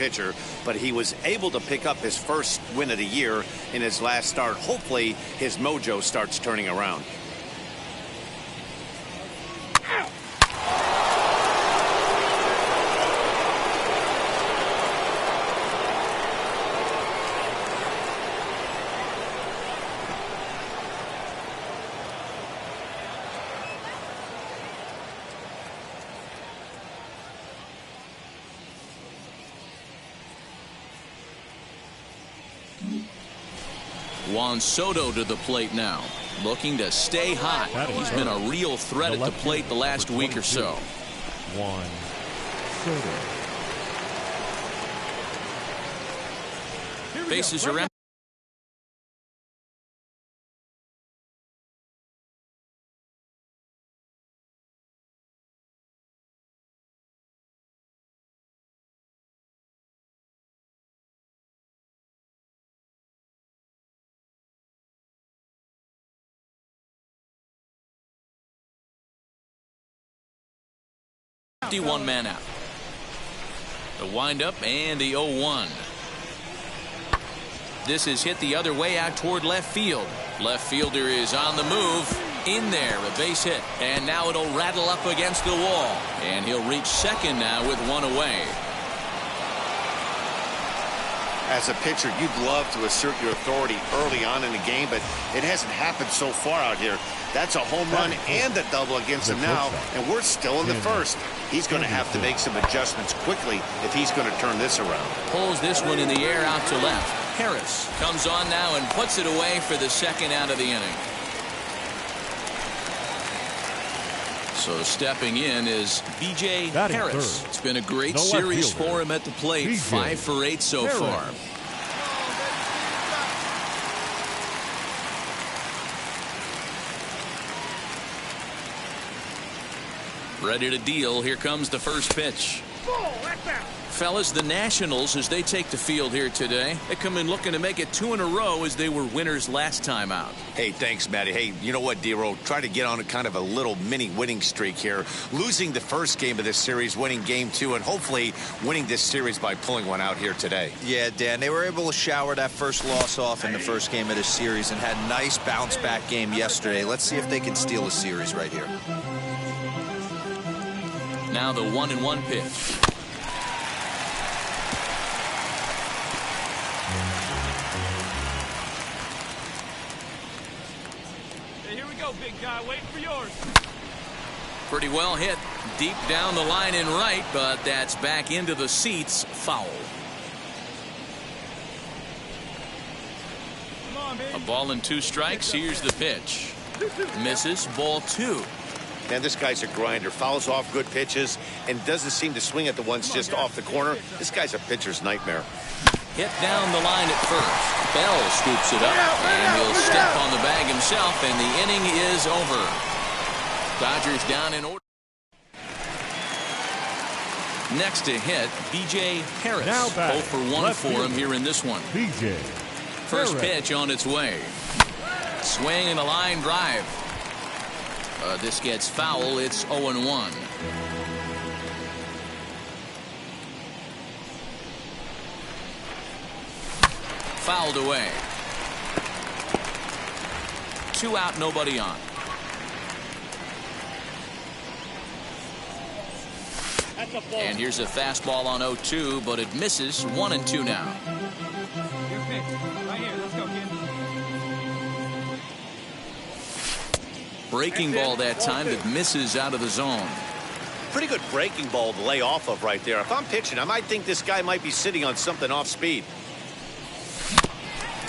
pitcher, but he was able to pick up his first win of the year in his last start. Hopefully his mojo starts turning around. Juan Soto to the plate now, looking to stay hot. He's been a real threat at the plate the last week or so. Juan Soto. Bases are empty. One man out. The windup and the 0-1. This is hit the other way out toward left field. Left fielder is on the move. In there, a base hit. And now it'll rattle up against the wall. And he'll reach second now with one away. As a pitcher, you'd love to assert your authority early on in the game, but it hasn't happened so far out here. That's a home run and a double against him now, and we're still in the first. He's going to have to make some adjustments quickly if he's going to turn this around. Pulls this one in the air out to left. Harris comes on now and puts it away for the second out of the inning. So stepping in is B.J. Harris. It's been a great series for him at the plate. 5 for 8 so far. Ready to deal. Here comes the first pitch. Fellas, the Nationals, as they take the field here today, they come in looking to make it 2 in a row as they were winners last time out. Hey, thanks, Matty. Hey, you know what, D-Row? Try to get on a kind of a little mini winning streak here. Losing the first game of this series, winning game 2, and hopefully winning this series by pulling one out here today. Yeah, Dan, they were able to shower that first loss off in the first game of this series and had a nice bounce-back game yesterday. Let's see if they can steal a series right here. Now the 1-1 pitch. Big guy, waiting for yours. Pretty well hit deep down the line in right, but that's back into the seats. Foul. Come on, baby. A ball and 2 strikes. Here's the pitch. Misses. Ball 2. Man, this guy's a grinder. Fouls off good pitches and doesn't seem to swing at the ones just off the corner. This guy's a pitcher's nightmare. Hit down the line at first. Bell scoops it up, and he'll step on the bag himself, and the inning is over. Dodgers down in order. Next to hit, B.J. Harris. 0 for 1 for him here in this one. B.J. First pitch on its way. Swing and a line drive. This gets foul. It's 0-1. Fouled away. 2 out, nobody on. And here's a fastball on 0-2, but it misses. 1-2 now. Right here, let's go, kid. Breaking ball that time that misses out of the zone. Pretty good breaking ball to lay off of right there. If I'm pitching, I might think this guy might be sitting on something off speed.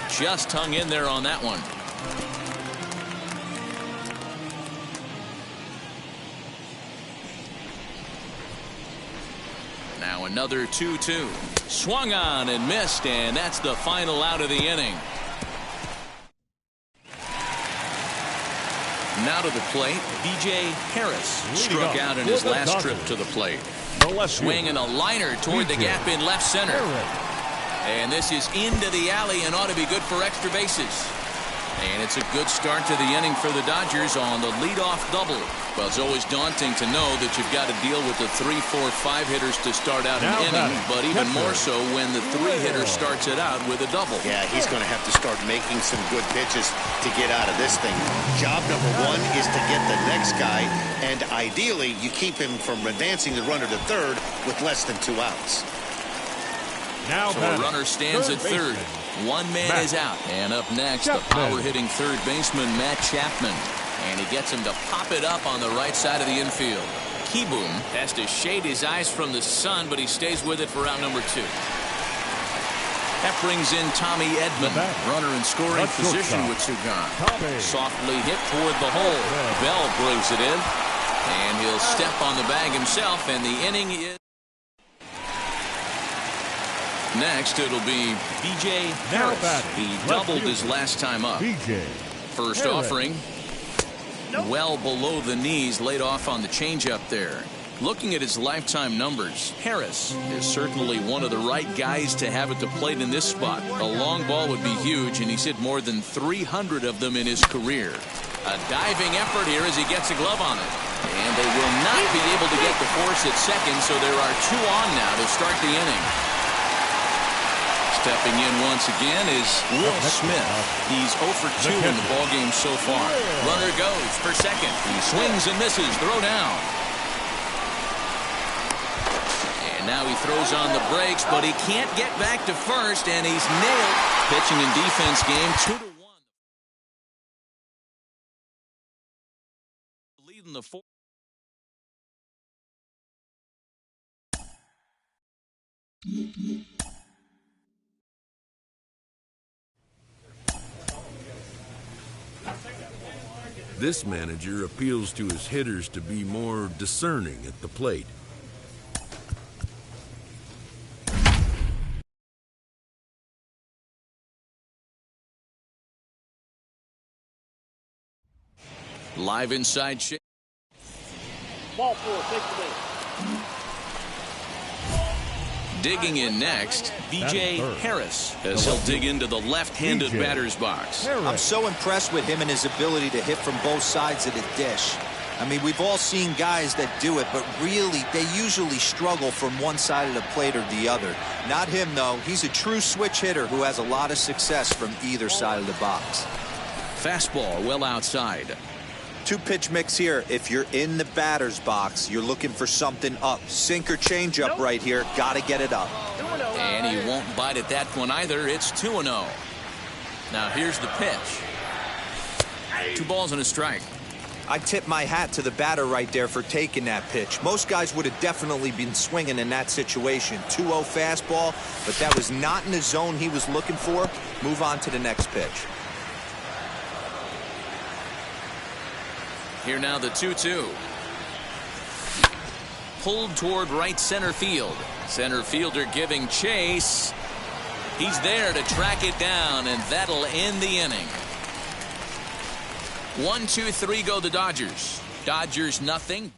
Just hung in there on that one. Now another 2-2. Swung on and missed, and that's the final out of the inning. Now to the plate, B.J. Harris struck out in his last trip to the plate. Swing and a liner toward the gap in left center. And this is into the alley and ought to be good for extra bases. And it's a good start to the inning for the Dodgers on the leadoff double. Well, it's always daunting to know that you've got to deal with the 3, 4, 5 hitters to start out an inning, but even more so when the 3-hitter starts it out with a double. Yeah, he's going to have to start making some good pitches to get out of this thing. Job number 1 is to get the next guy, and ideally you keep him from advancing the runner to third with less than 2 outs. So a runner stands at third. One man is out. And up next, the power-hitting third baseman, Matt Chapman. And he gets him to pop it up on the right side of the infield. Keyboom has to shade his eyes from the sun, but he stays with it for out number 2. That brings in Tommy Edman, runner in scoring position with 2 gone. Softly hit toward the hole. Bell brings it in, and he'll step on the bag himself, and the inning is... Next, it'll be B.J. Harris. He doubled his last time up. First offering, well below the knees, laid off on the changeup there. Looking at his lifetime numbers, Harris is certainly one of the right guys to have at the plate in this spot. A long ball would be huge, and he's hit more than 300 of them in his career. A diving effort here as he gets a glove on it. And they will not be able to get the force at second, so there are 2 on now to start the inning. Stepping in once again is Will Smith. He's 0 for 2 in the ballgame so far. Runner goes for second. He swings and misses. Throw down. And now he throws on the brakes, but he can't get back to first, and he's nailed. Pitching and defense game 2-1. Leading the 4th. This manager appeals to his hitters to be more discerning at the plate. Live inside. Ball 4, take the base. Digging in next, B.J. Harris, as he'll dig into the left-handed batter's box. I'm so impressed with him and his ability to hit from both sides of the dish. I mean, we've all seen guys that do it, but really, they usually struggle from one side of the plate or the other. Not him, though. He's a true switch hitter who has a lot of success from either side of the box. Fastball well outside. 2-pitch mix here. If you're in the batter's box, you're looking for something up. Sinker changeup right here. Got to get it up. And he won't bite at that one either. It's 2-0. Now here's the pitch. 2 balls and a strike. I tip my hat to the batter right there for taking that pitch. Most guys would have definitely been swinging in that situation. 2-0 fastball, but that was not in the zone he was looking for. Move on to the next pitch. Here now the 2-2. Pulled toward right center field. Center fielder giving chase. He's there to track it down, and that'll end the inning. 1-2-3 go the Dodgers. Dodgers nothing.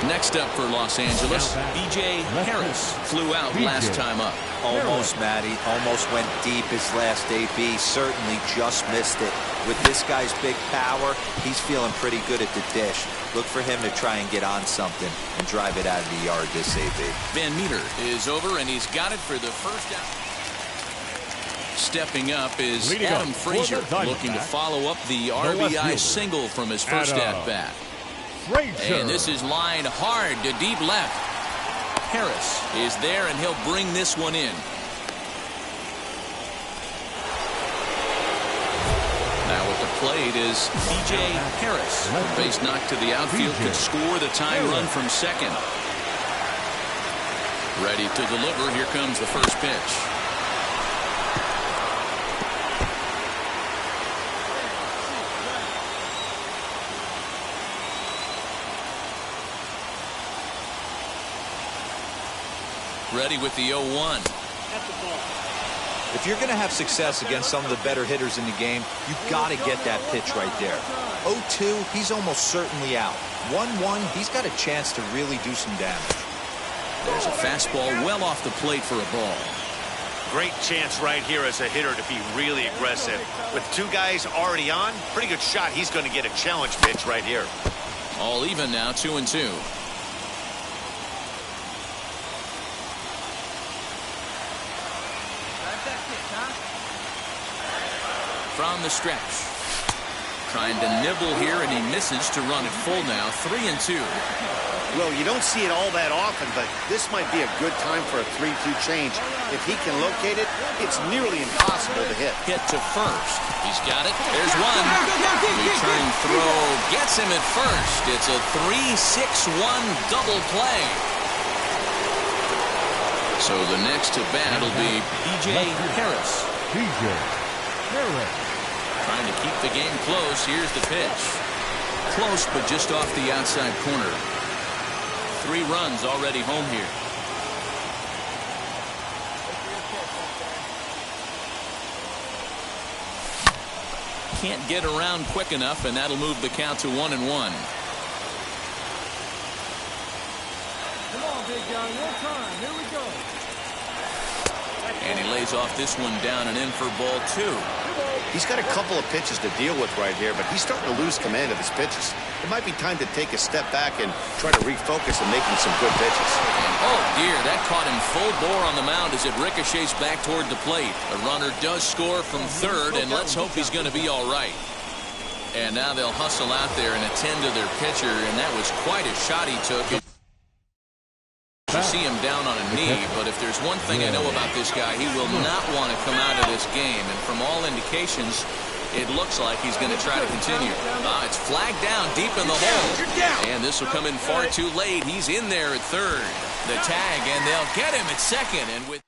Next up for Los Angeles, B.J. Harris flew out last time up. Almost, Matty. Almost went deep his last AB. Certainly just missed it. With this guy's big power, he's feeling pretty good at the dish. Look for him to try and get on something and drive it out of the yard this AB. Van Meter is over, and he's got it for the first out. Stepping up is Adam Frazier, looking to follow up the RBI single from his first at-bat. And this is lined hard to deep left. Harris is there, and he'll bring this one in. Now at the plate is B.J. Harris. The base knock to the outfield could score the tying run from second. Ready to deliver. Here comes the first pitch. Ready with the 0-1. If you're going to have success against some of the better hitters in the game, you've got to get that pitch right there. 0-2, he's almost certainly out. 1-1, he's got a chance to really do some damage. There's a fastball well off the plate for a ball. Great chance right here as a hitter to be really aggressive. With two guys already on, pretty good shot. He's going to get a challenge pitch right here. All even now, 2-2. From the stretch. Trying to nibble here, and he misses to run it full now. 3-2. Well, you don't see it all that often, but this might be a good time for a 3-2 change. If he can locate it, it's nearly impossible to hit. Hit to first. He's got it. There's one. Return throw gets him at first. It's a 3-6-1 double play. So the next to bat will be B.J. Harris. B.J. Harris. Trying to keep the game close. Here's the pitch. Close, but just off the outside corner. 3 runs already home here. Can't get around quick enough, and that'll move the count to 1-1. Come on, big guy, one time. Here we go. And he lays off this one down and in for ball 2. He's got a couple of pitches to deal with right here, but he's starting to lose command of his pitches. It might be time to take a step back and try to refocus on making some good pitches. And oh dear, that caught him full bore on the mound as it ricochets back toward the plate. A runner does score from third, and let's hope he's going to be all right. And now they'll hustle out there and attend to their pitcher, and that was quite a shot he took. You see him down on a knee, but if there's one thing I know about this guy, he will not want to come out of this game. And from all indications, it looks like he's going to try to continue. It's flagged down deep in the hole. And this will come in far too late. He's in there at third. The tag, and they'll get him at second. And with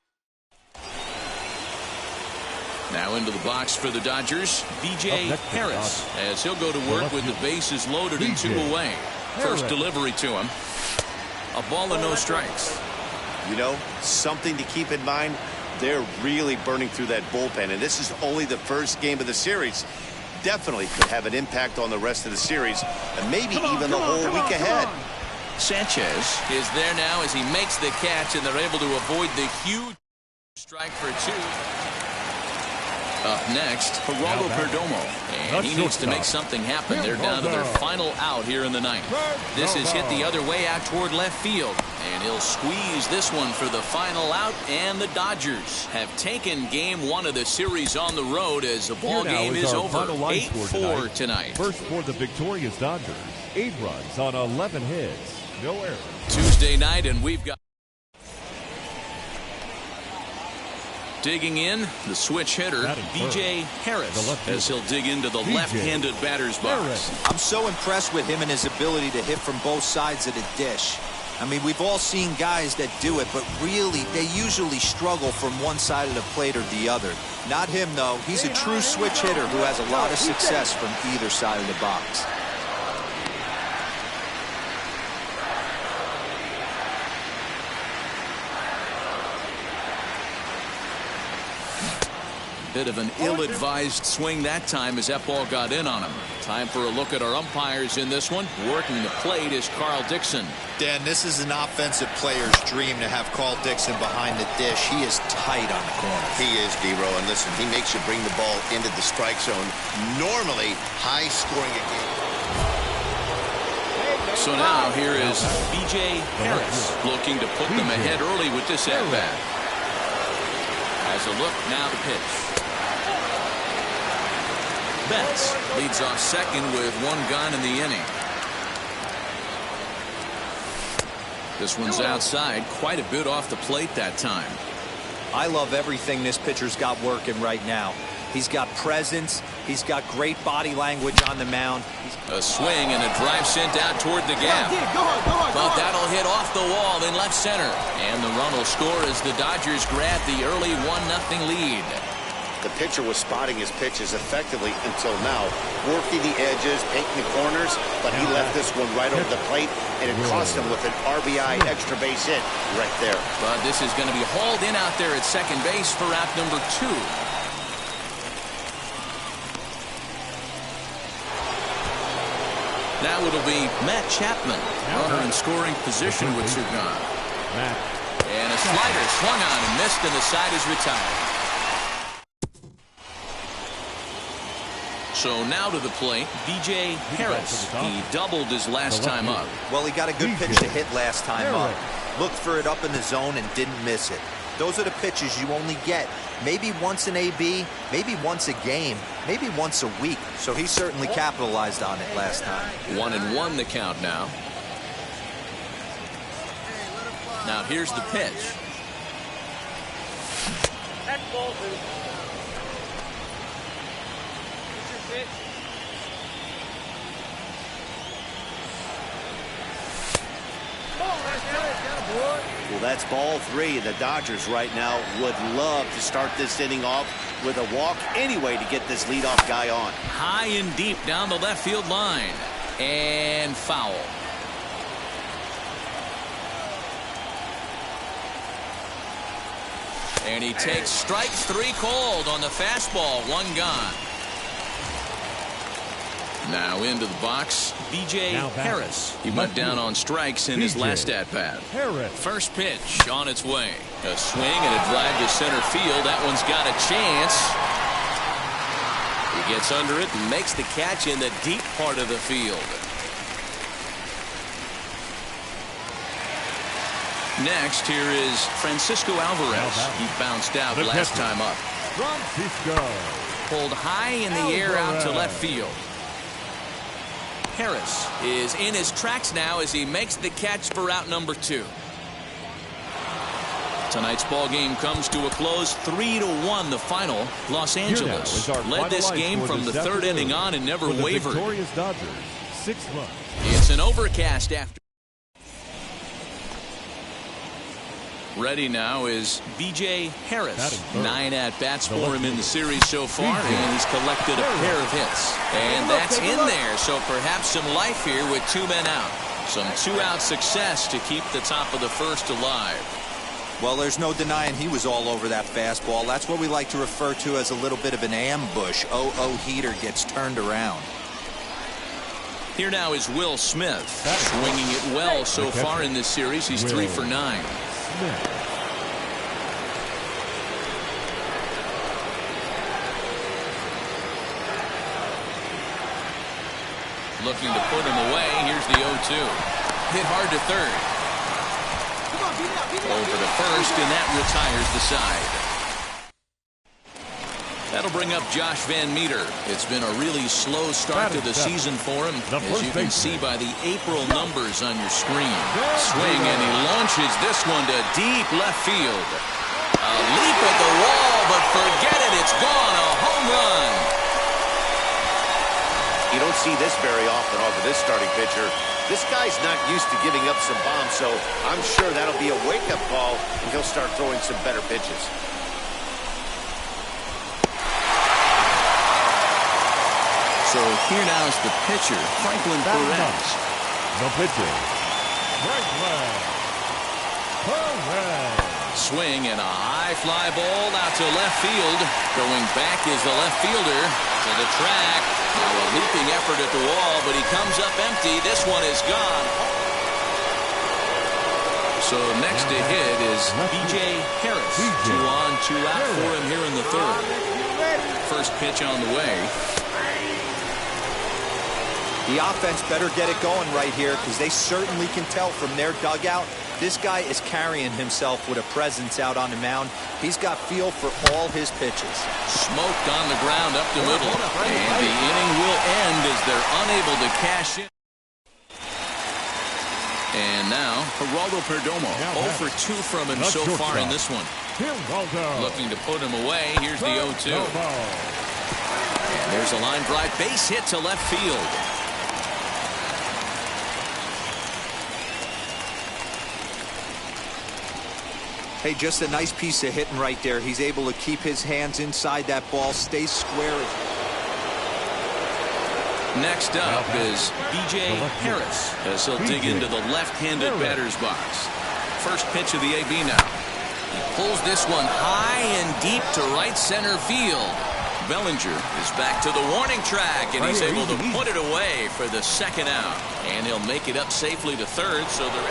now into the box for the Dodgers, B.J. Harris, as he'll go to work with the bases loaded and 2 away. First delivery to him. A ball and no strikes. You know, something to keep in mind, they're really burning through that bullpen, and this is only the first game of the series. Definitely could have an impact on the rest of the series, and maybe even the whole week ahead. Sanchez is there now as he makes the catch, and they're able to avoid the huge strike for 2. Up next, Geraldo Perdomo, and he needs to make something happen. They're down to their final out here in the ninth. This is hit the other way out toward left field, and he'll squeeze this one for the final out, and the Dodgers have taken game 1 of the series on the road as the ball game is over. 8-4 tonight. First for the victorious Dodgers. 8 runs on 11 hits. No errors. Tuesday night, and we've got digging in, the switch hitter, B.J. Harris, as he'll dig into the left-handed batter's box. I'm so impressed with him and his ability to hit from both sides of the dish. I mean, we've all seen guys that do it, but really, they usually struggle from one side of the plate or the other. Not him, though. He's a true switch hitter who has a lot of success from either side of the box. Bit of an ill-advised swing that time as that ball got in on him. Time for a look at our umpires in this one. Working the plate is Carl Dixon. Dan, this is an offensive player's dream to have Carl Dixon behind the dish. He is tight on the corner. He is, D-Row, and listen, he makes you bring the ball into the strike zone. Normally, high-scoring a game. So now here is B.J. Harris looking to put them ahead early with this at-bat. As a look, now the pitch. Betts leads off second with 1 gone in the inning. This one's outside, quite a bit off the plate that time. I love everything this pitcher's got working right now. He's got presence. He's got great body language on the mound. A swing and a drive sent out toward the gap. But that'll hit off the wall in left center. And the run will score as the Dodgers grab the early 1-0 lead. The pitcher was spotting his pitches effectively until now, working the edges, painting the corners, but he left this one right over the plate, and it cost him with an RBI extra base hit right there. But this is going to be hauled in out there at second base for out number 2. Now it'll be Matt Chapman, runner in scoring position with 2 gone. And a slider swung on and missed, and the side is retired. So now to the plate, B.J. Harris. He doubled his last time up. Well, he got a good pitch to hit last time up. Looked for it up in the zone and didn't miss it. Those are the pitches you only get maybe once an AB, maybe once a game, maybe once a week. So he certainly capitalized on it last time. 1-1 the count now. Now here's the pitch. Well, that's ball 3. The Dodgers right now would love to start this inning off with a walk anyway to get this leadoff guy on. High and deep down the left field line. And foul. And he takes strike 3 called on the fastball. 1 gone. Now into the box, B.J. Harris. He went down on strikes in his last at-bat. First pitch on its way. A swing and a drive to center field. That one's got a chance. He gets under it and makes the catch in the deep part of the field. Next, here is Francisco Alvarez. He bounced out last time up. Pulled high in the air out to left field. Harris is in his tracks now as he makes the catch for out number 2. Tonight's ball game comes to a close, 3-1 the final. Los Angeles led this game from the 3rd inning on and never wavered. It's an overcast after. Ready now is B.J. Harris. 9 at-bats for him in the series so far, and he's collected a pair of hits. And that's in there, so perhaps some life here with 2 men out. Some 2-out success to keep the top of the first alive. Well, there's no denying he was all over that fastball. That's what we like to refer to as a little bit of an ambush. Heater gets turned around. Here now is Will Smith, swinging it well so far in this series. He's 3 for 9. Looking to put him away. Here's the 0-2. Hit hard to third. Over to first, and that retires the side. That'll bring up Josh Van Meter. It's been a really slow start to the season for him, as you can see by the April numbers on your screen. Swing, and he launches this one to deep left field. A leap at the wall, but forget it, it's gone. A home run. You don't see this very often off of this starting pitcher. This guy's not used to giving up some bombs, so I'm sure that'll be a wake-up call, and he'll start throwing some better pitches. So here now is the pitcher, Franklin Perez. The pitcher, Franklin Perez. Swing and a high fly ball out to left field. Going back is the left fielder to the track. Now a leaping effort at the wall, but he comes up empty. This one is gone. So next to hit is B.J. Harris. 2 on, 2 out for him here in the 3rd. First pitch on the way. The offense better get it going right here, because they certainly can tell from their dugout this guy is carrying himself with a presence out on the mound. He's got feel for all his pitches. Smoked on the ground up the middle, and the inning will end as they're unable to cash in. And now Geraldo Perdomo, 0 for 2 from him so far in this one. Looking to put him away. Here's the 0-2. And there's a line drive base hit to left field. Hey, just a nice piece of hitting right there. He's able to keep his hands inside that ball, stay square. Next up is B.J. Harris as he'll dig into the left-handed batter's box. First pitch of the AB now. He pulls this one high and deep to right center field. Bellinger is back to the warning track, and he's able to put it away for the 2nd out. And he'll make it up safely to 3rd, so they're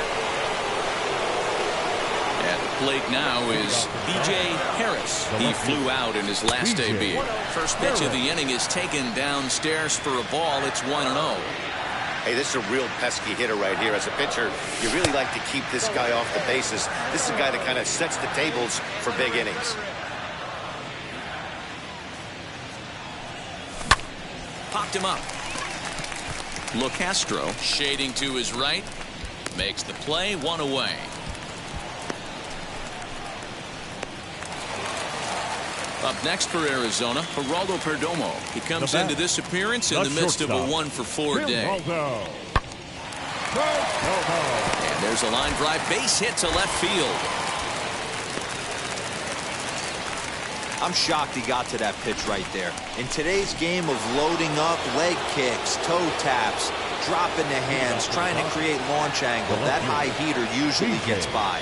at the plate now is B.J. Harris. He flew out in his last AB. First pitch of the inning is taken downstairs for a ball. It's 1-0. Hey, this is a real pesky hitter right here. As a pitcher, you really like to keep this guy off the bases. This is a guy that kind of sets the tables for big innings. Popped him up. LeCastro shading to his right. Makes the play, 1 away. Up next for Arizona, Geraldo Perdomo. He comes into this appearance in the midst of a 1-for-4 day. And there's a line drive base hit to left field. I'm shocked he got to that pitch right there. In today's game of loading up, leg kicks, toe taps, dropping the hands, trying to create launch angle, that high heater usually gets by.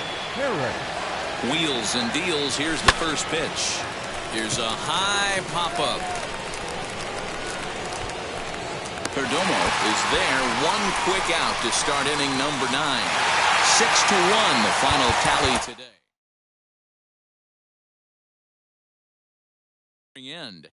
Wheels and deals. Here's the first pitch. Here's a high pop-up. Perdomo is there. One quick out to start inning number 9. 6-1 the final tally today. End.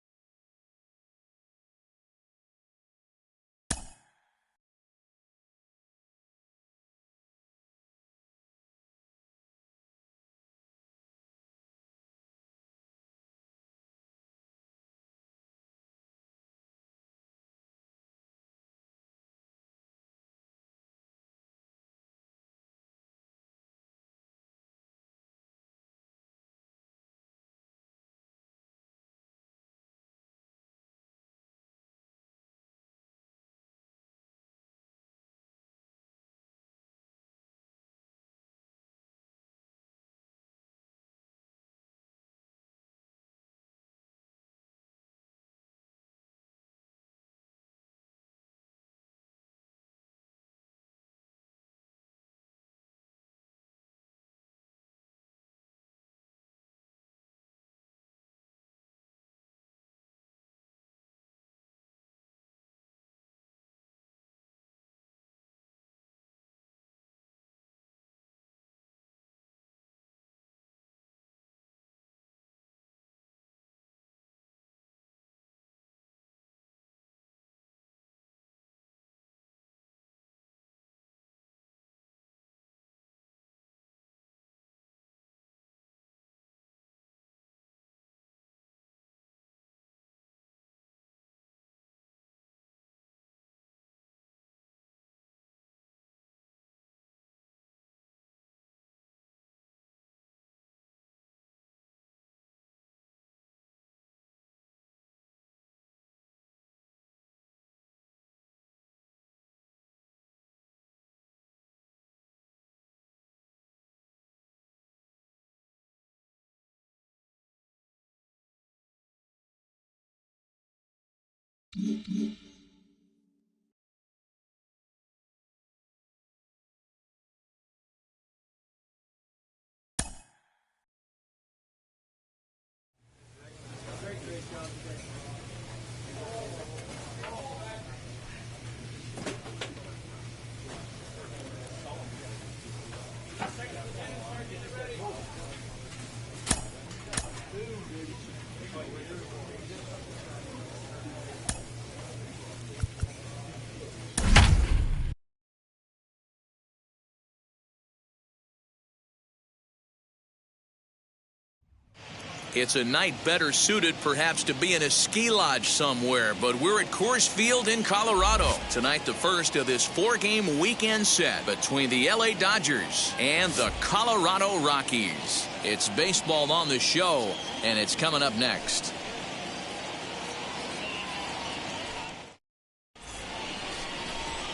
It's a night better suited perhaps to be in a ski lodge somewhere, but we're at Coors Field in Colorado. Tonight, the first of this 4-game weekend set between the LA Dodgers and the Colorado Rockies. It's baseball on the show, and it's coming up next.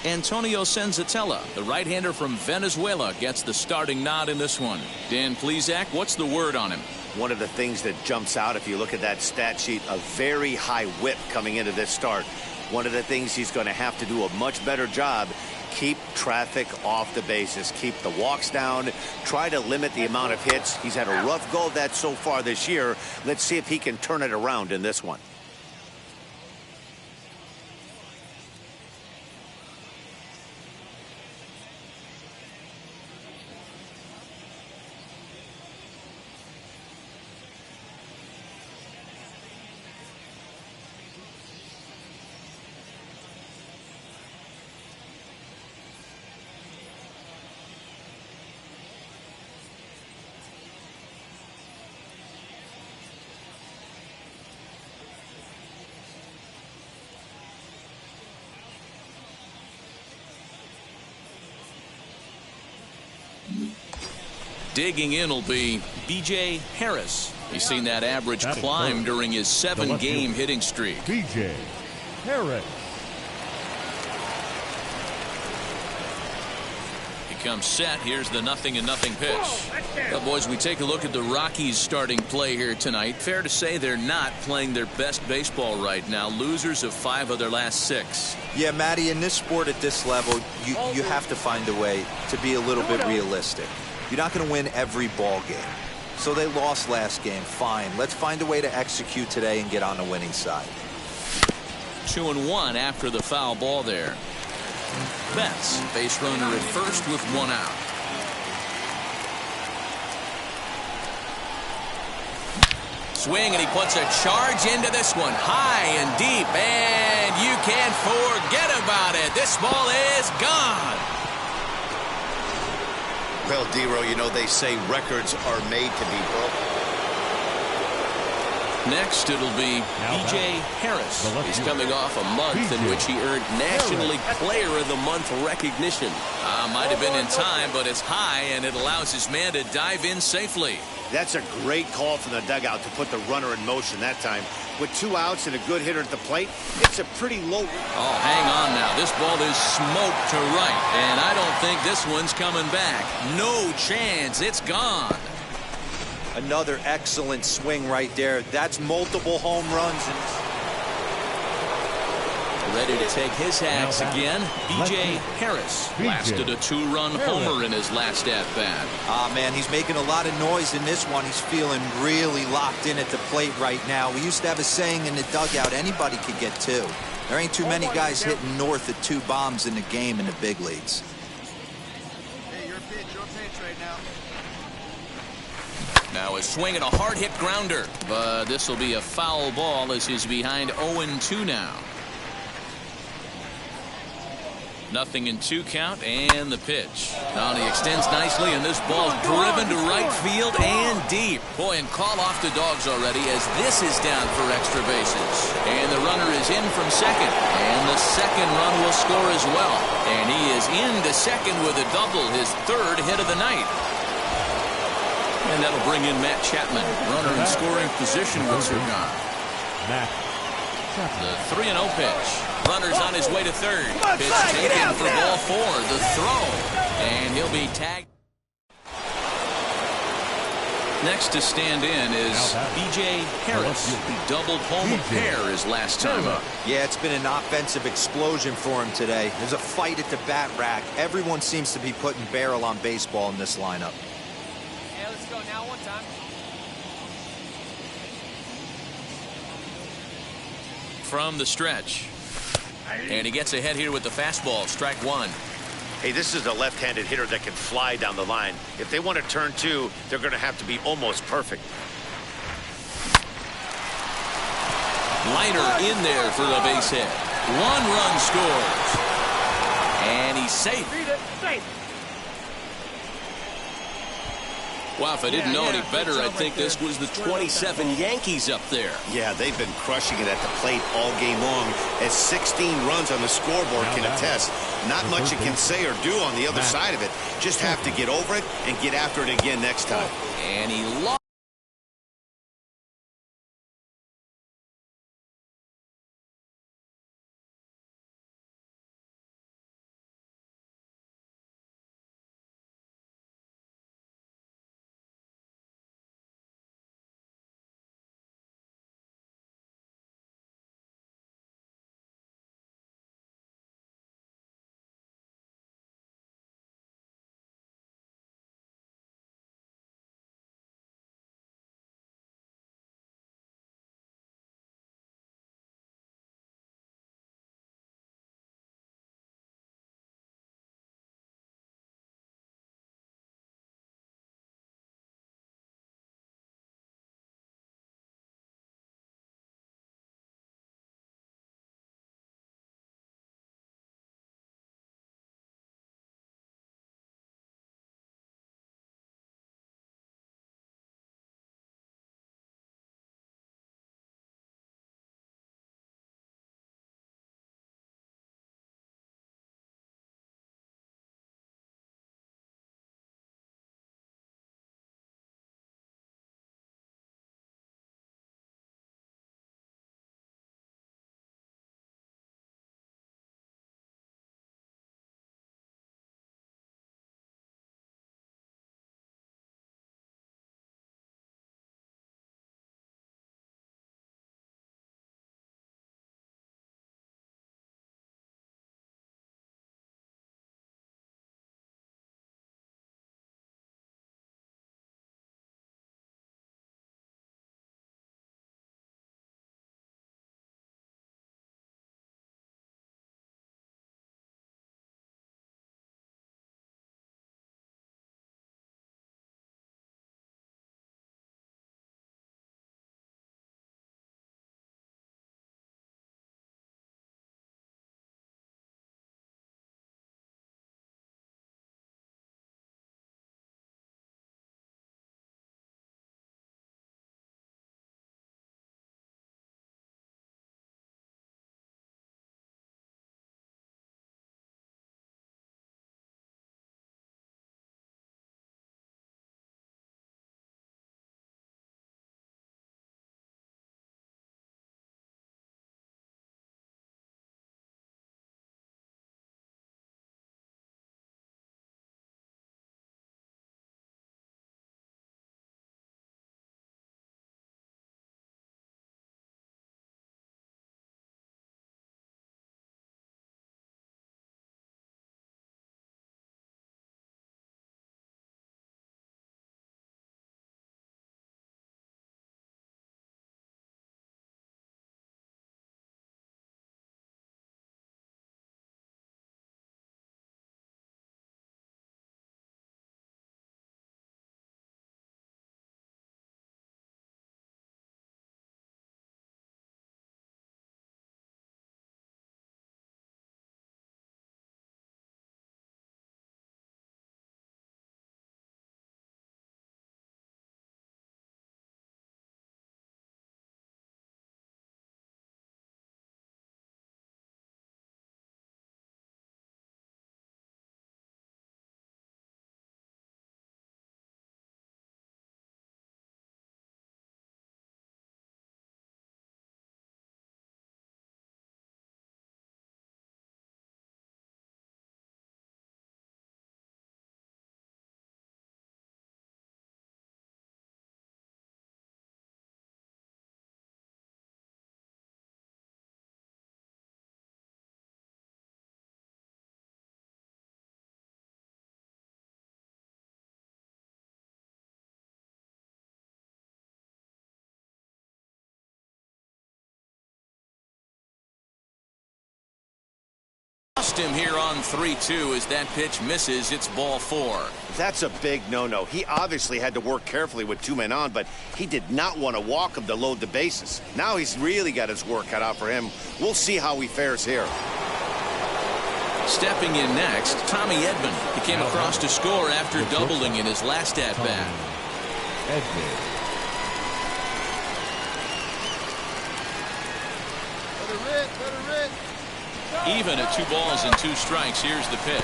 Antonio Senzatella, the right-hander from Venezuela, gets the starting nod in this one. Dan Plesac, what's the word on him? One of the things that jumps out, if you look at that stat sheet, a very high whip coming into this start. One of the things he's going to have to do a much better job, keep traffic off the bases, keep the walks down, try to limit the amount of hits. He's had a rough go of that so far this year. Let's see if he can turn it around in this one. Digging in will be B.J. Harris. He's seen that average climb during his 7-game hitting streak. B.J. Harris. Comes set. Here's the 0-0 pitch. Well, boys, we take a look at the Rockies starting play here tonight. Fair to say they're not playing their best baseball right now. Losers of 5 of their last 6. Yeah, Matty, in this sport at this level, you have to find a way to be a little bit realistic. You're not going to win every ball game. So they lost last game. Fine. Let's find a way to execute today and get on the winning side. 2-1 after the foul ball there. Betts, base runner at first with 1 out. Swing, and he puts a charge into this one, high and deep, and you can't forget about it. This ball is gone. Well, D-Row, you know they say records are made to be broken. Next, it'll be B.J. Harris. He's coming off a month in which he earned National League Player of the Month recognition. Might have been in time, but it's high, and it allows his man to dive in safely. That's a great call from the dugout to put the runner in motion that time. With 2 outs and a good hitter at the plate, it's a pretty low. Oh, hang on now. This ball is smoked to right, and I don't think this one's coming back. No chance. It's gone. Another excellent swing right there. That's multiple home runs. Ready to take his hacks again. B.J. Harris blasted a 2-run homer in his last at-bat. Man, he's making a lot of noise in this one. He's feeling really locked in at the plate right now. We used to have a saying in the dugout, anybody could get 2. There ain't too many guys hitting north of 2 bombs in the game in the big leagues. Hey, your pitch right now. Now a swing and a hard-hit grounder, but this will be a foul ball as he's behind 0-2 now. 0-2 count, and the pitch. Now he extends nicely, and this ball's driven to right field and deep. Boy, and call off the Dogs already as this is down for extra bases. And the runner is in from second, and the second run will score as well. And he is into second with a double, his 3rd hit of the night. And that'll bring in Matt Chapman, runner in scoring position with Zergon. The 3-0 pitch. Runner's on his way to 3rd. Pitch taken for ball 4. The throw. And he'll be tagged. Next to stand in is B.J. Harris. He doubled home a pair his last time up. Yeah, it's been an offensive explosion for him today. There's a fight at the bat rack. Everyone seems to be putting barrel on baseball in this lineup. Yeah, let's go now one time. From the stretch. And he gets ahead here with the fastball. Strike 1. Hey, this is a left-handed hitter that can fly down the line. If they want to turn 2, they're going to have to be almost perfect. Liner in there for a base hit. 1 run scores. And he's safe. Wow, if I didn't know any better, I'd think this was the 27 Yankees up there. Yeah, they've been crushing it at the plate all game long, as 16 runs on the scoreboard can attest. Not much you can say or do on the other side of it. Just have to get over it and get after it again next time. And he lost. against him here on 3-2 as that pitch misses. It's ball 4. That's a big no-no. He obviously had to work carefully with 2 men on, but he did not want to walk him to load the bases. Now he's really got his work cut out for him. We'll see how he fares here. Stepping in next, Tommy Edman. He came across to score after doubling in his last at-bat. Even at 2 balls and 2 strikes, here's the pitch.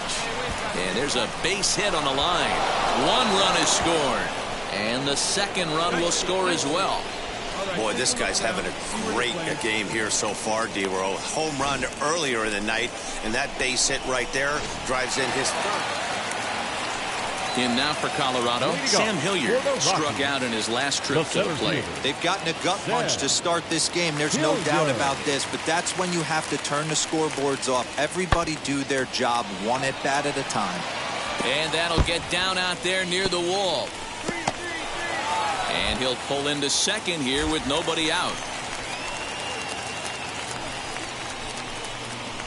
And there's a base hit on the line. 1 run is scored. And the second run will score as well. Boy, this guy's having a great game here so far, D-Row. Home run earlier in the night, and that base hit right there drives in his third. In now for Colorado, Sam Hilliard struck out in his last trip to the plate. They've gotten a gut punch to start this game. There's no doubt about this, but that's when you have to turn the scoreboards off. Everybody do their job 1 at-bat at a time. And that'll get down out there near the wall. And he'll pull into second here with nobody out.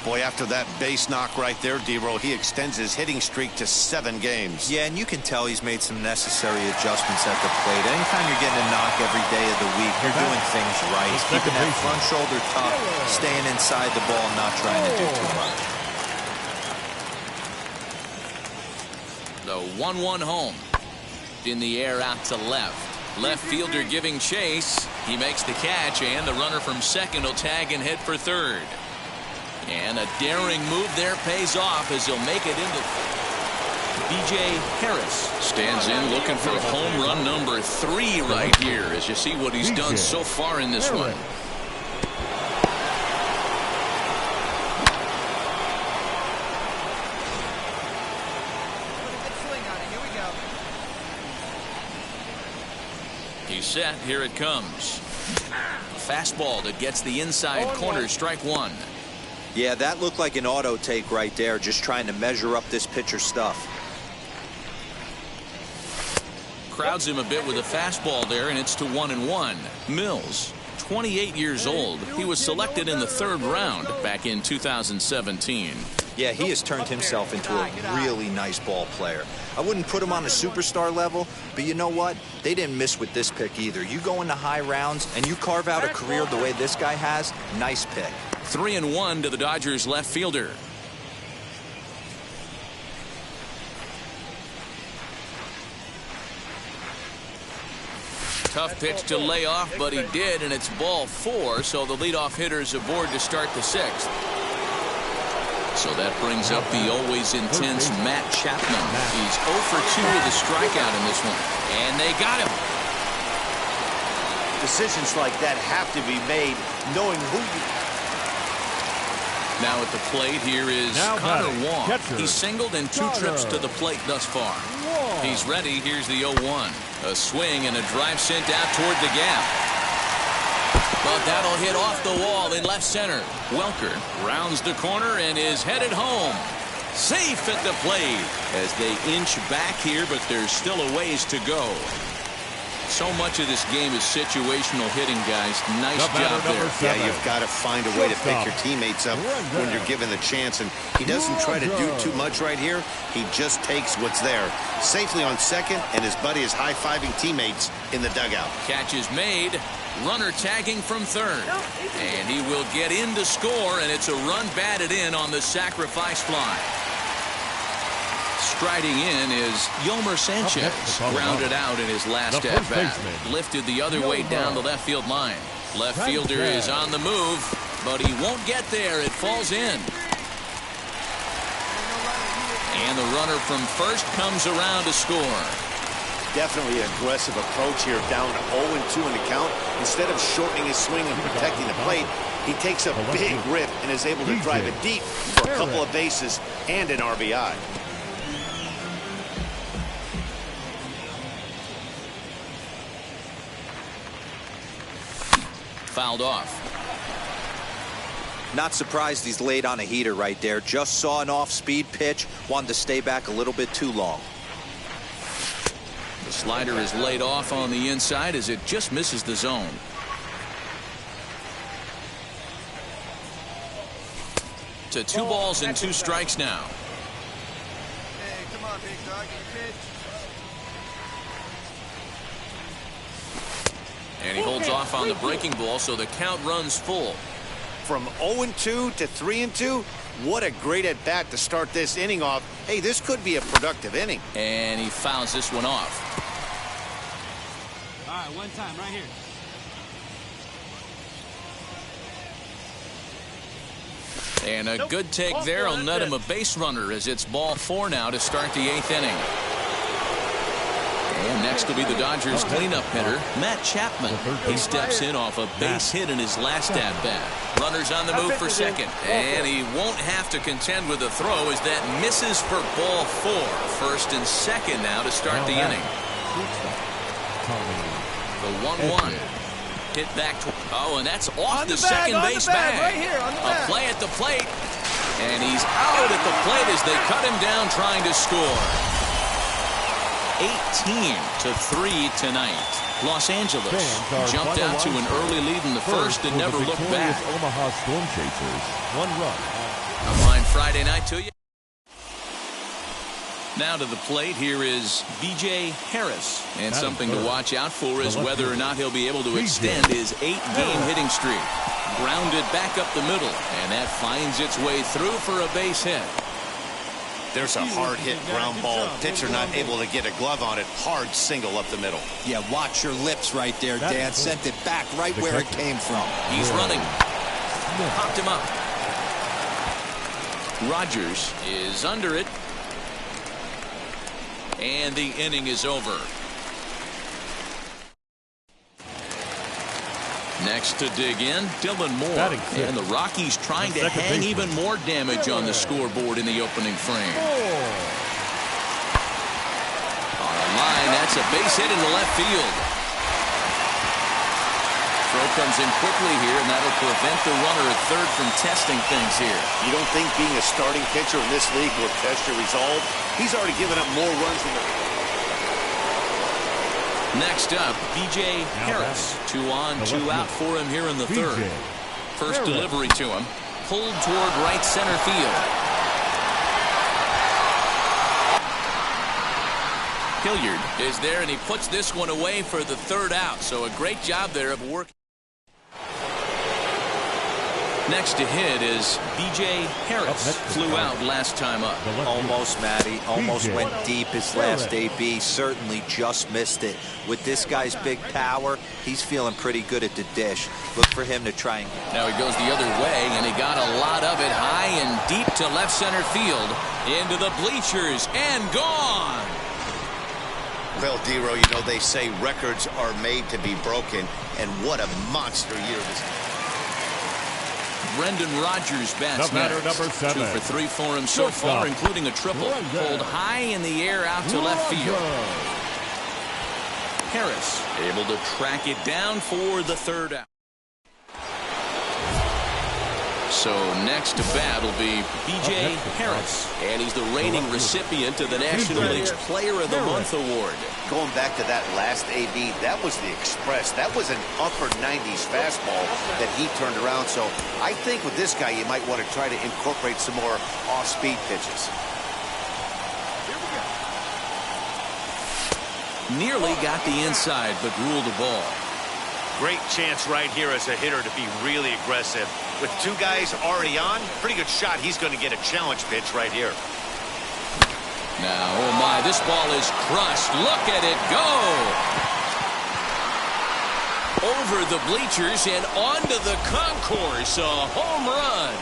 Boy, after that base knock right there, D-Row, he extends his hitting streak to 7 games. Yeah, and you can tell he's made some necessary adjustments at the plate. Anytime you're getting a knock every day of the week, you're doing things right. Keeping that front shoulder tough, staying inside the ball, not trying to do too much. The 1-1 home. In the air out to left. Left fielder giving chase. He makes the catch, and the runner from second will tag and head for third. And a daring move there pays off as he'll make it into. DJ Harris stands in looking for home run number 3 right here as you see what he's done so far in this one. He's set. Here it comes. Fastball that gets the inside corner. Strike 1. Yeah, that looked like an auto take right there, just trying to measure up this pitcher's stuff. Crowds him a bit with a fastball there, and it's to 1-1. Mills, 28 years old. He was selected in the 3rd round back in 2017. Yeah, he has turned himself into a really nice ball player. I wouldn't put him on a superstar level, but you know what? They didn't miss with this pick either. You go into high rounds and you carve out a career the way this guy has, nice pick. 3-1 to the Dodgers left fielder. Tough pitch to lay off, but he did, and it's ball 4, so the leadoff hitter's aboard to start the 6th. So that brings up the always intense Matt Chapman. He's 0 for 2 with a strikeout in this one, and they got him. Decisions like that have to be made knowing who you... Now at the plate here is Connor Wong. He's singled in 2 trips to the plate thus far. He's ready. Here's the 0-1. A swing and a drive sent out toward the gap. But that'll hit off the wall in left center. Welker rounds the corner and is headed home. Safe at the plate as they inch back here, but there's still a ways to go. So much of this game is situational hitting, guys. Nice job there. Yeah, you've got to find a way to pick your teammates up when you're given the chance. And he doesn't try to do too much right here. He just takes what's there. Safely on second, and his buddy is high-fiving teammates in the dugout. Catch is made. Runner tagging from third. And he will get in to score, and it's a run batted in on the sacrifice fly. Striding in is Yomer Sanchez, grounded out in his last at-bat. Lifted the other way down the left field line. Left fielder is on the move, but he won't get there. It falls in. And the runner from first comes around to score. Definitely an aggressive approach here, down 0-2 in the count. Instead of shortening his swing and protecting the plate, he takes a big rip and is able to drive it deep for a couple of bases and an RBI. Fouled off. Not surprised he's laid on a heater right there. Just saw an off-speed pitch. Wanted to stay back a little bit too long. The slider is laid off on the inside as it just misses the zone. To 2 balls and 2 strikes now. Hey, come on, big dog. Pitch. And he holds off on the breaking ball, so the count runs full. From 0-2 to 3-2, what a great at-bat to start this inning off. Hey, this could be a productive inning. And he fouls this one off. All right, one time right here. And a good take there will net him a base runner as it's ball 4 now to start the 8th inning. And next will be the Dodgers cleanup hitter, Matt Chapman. He steps in off a base hit in his last at-bat. Runners on the move for second. And he won't have to contend with a throw as that misses for ball 4. First and second now to start the inning. The 1-1. Hit back to, oh, and that's off the second base bag. Right here, on the A play at the plate. And he's out at the plate as they cut him down trying to score. 18-3 tonight. Los Angeles jumped out to an early lead in the first and never looked back. Omaha Storm Chasers, 1 run. A fine Friday night to you. Now to the plate, here is B.J. Harris. And something to watch out for is whether or not he'll be able to extend his 8-game hitting streak. Grounded back up the middle, and that finds its way through for a base hit. There's a hard hit ground ball. Pitcher not able to get a glove on it. Hard single up the middle. Yeah, watch your lips right there, Dan. Sent it back right where it came from. He's running. Popped him up. Rogers is under it. And the inning is over. Next to dig in, Dylan Moore. And the Rockies trying to hang even more damage on the scoreboard in the opening frame. On a line, that's a base hit into left field. Throw comes in quickly here, and that'll prevent the runner at third from testing things here. You don't think being a starting pitcher in this league will test your resolve? He's already given up more runs than the... Next up, B.J. Harris. 2 on, 2 out for him here in the third. First delivery to him. Pulled toward right center field. Hilliard is there, and he puts this one away for the third out. So a great job there of work. Next to hit is B.J. Harris. Flew out last time up. Almost, Matty. Almost went deep his last AB. Certainly just missed it. With this guy's big power, he's feeling pretty good at the dish. Look for him to try and... Now he goes the other way, and he got a lot of it high and deep to left center field. Into the bleachers, and gone. Well, Dero, you know, they say records are made to be broken, and what a monster year this is. Brendan Rodgers bats next. Number 7. 2 for 3 for him so far, including a triple. Pulled high in the air out to left field. Harris able to track it down for the third out. So next to bat will be B.J. Harris. And he's the reigning recipient of the National League's Player of the Month award. Going back to that last AB, that was the express. That was an upper 90s fastball that he turned around. So I think with this guy, you might want to try to incorporate some more off-speed pitches. Nearly got the inside, but ruled the ball. Great chance right here as a hitter to be really aggressive. With 2 guys already on, pretty good shot. He's going to get a challenge pitch right here. Now, oh my, this ball is crushed. Look at it go. Over the bleachers and onto the concourse. A home run.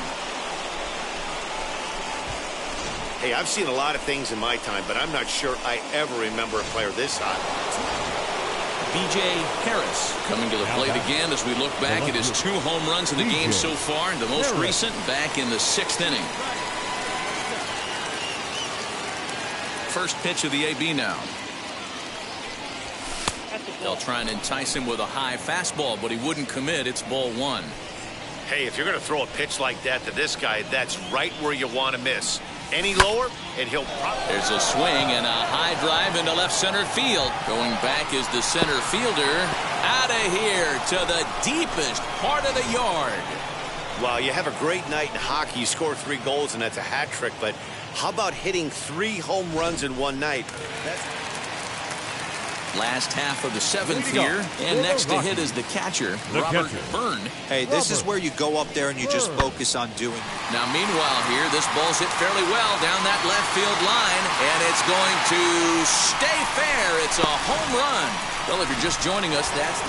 Hey, I've seen a lot of things in my time, but I'm not sure I ever remember a player this hot. B.J. Harris coming to the plate again as we look back at his 2 home runs in the game so far, and the most recent back in the 6th inning. First pitch of the AB now. They'll try and entice him with a high fastball, but he wouldn't commit. It's ball 1. Hey, if you're going to throw a pitch like that to this guy, that's right where you want to miss. Any lower, and he'll probably... There's a swing and a high drive into left center field. Going back is the center fielder. Out of here to the deepest part of the yard. Well, you have a great night in hockey. You score 3 goals, and that's a hat trick. But how about hitting 3 home runs in one night? Last half of the 7th here, and next to hit is the catcher, Robert Byrne. Hey, this is where you go up there and you just focus on doing it. Now, meanwhile here, this ball's hit fairly well down that left field line, and it's going to stay fair. It's a home run. Well, if you're just joining us, that's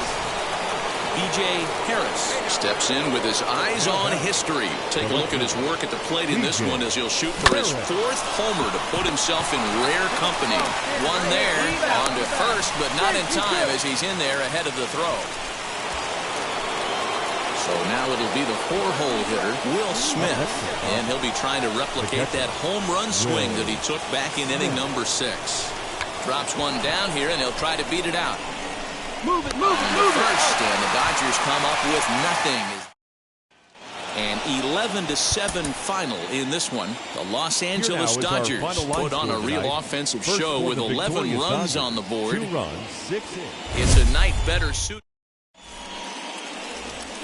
B.J. Harris steps in with his eyes on history. Take a look at his work at the plate in this one as he'll shoot for his 4th homer to put himself in rare company. One there, on to first, but not in time as he's in there ahead of the throw. So now it'll be the 4-hole hitter, Will Smith, and he'll be trying to replicate that home run swing that he took back in inning number 6. Drops one down here, and he'll try to beat it out. Move it, move it, move it. First, and the Dodgers come up with nothing. An 11-7 final in this one. The Los Angeles Dodgers put on a real offensive show with 11 runs on the board. 2 runs, 6 hits. It's a night better suit.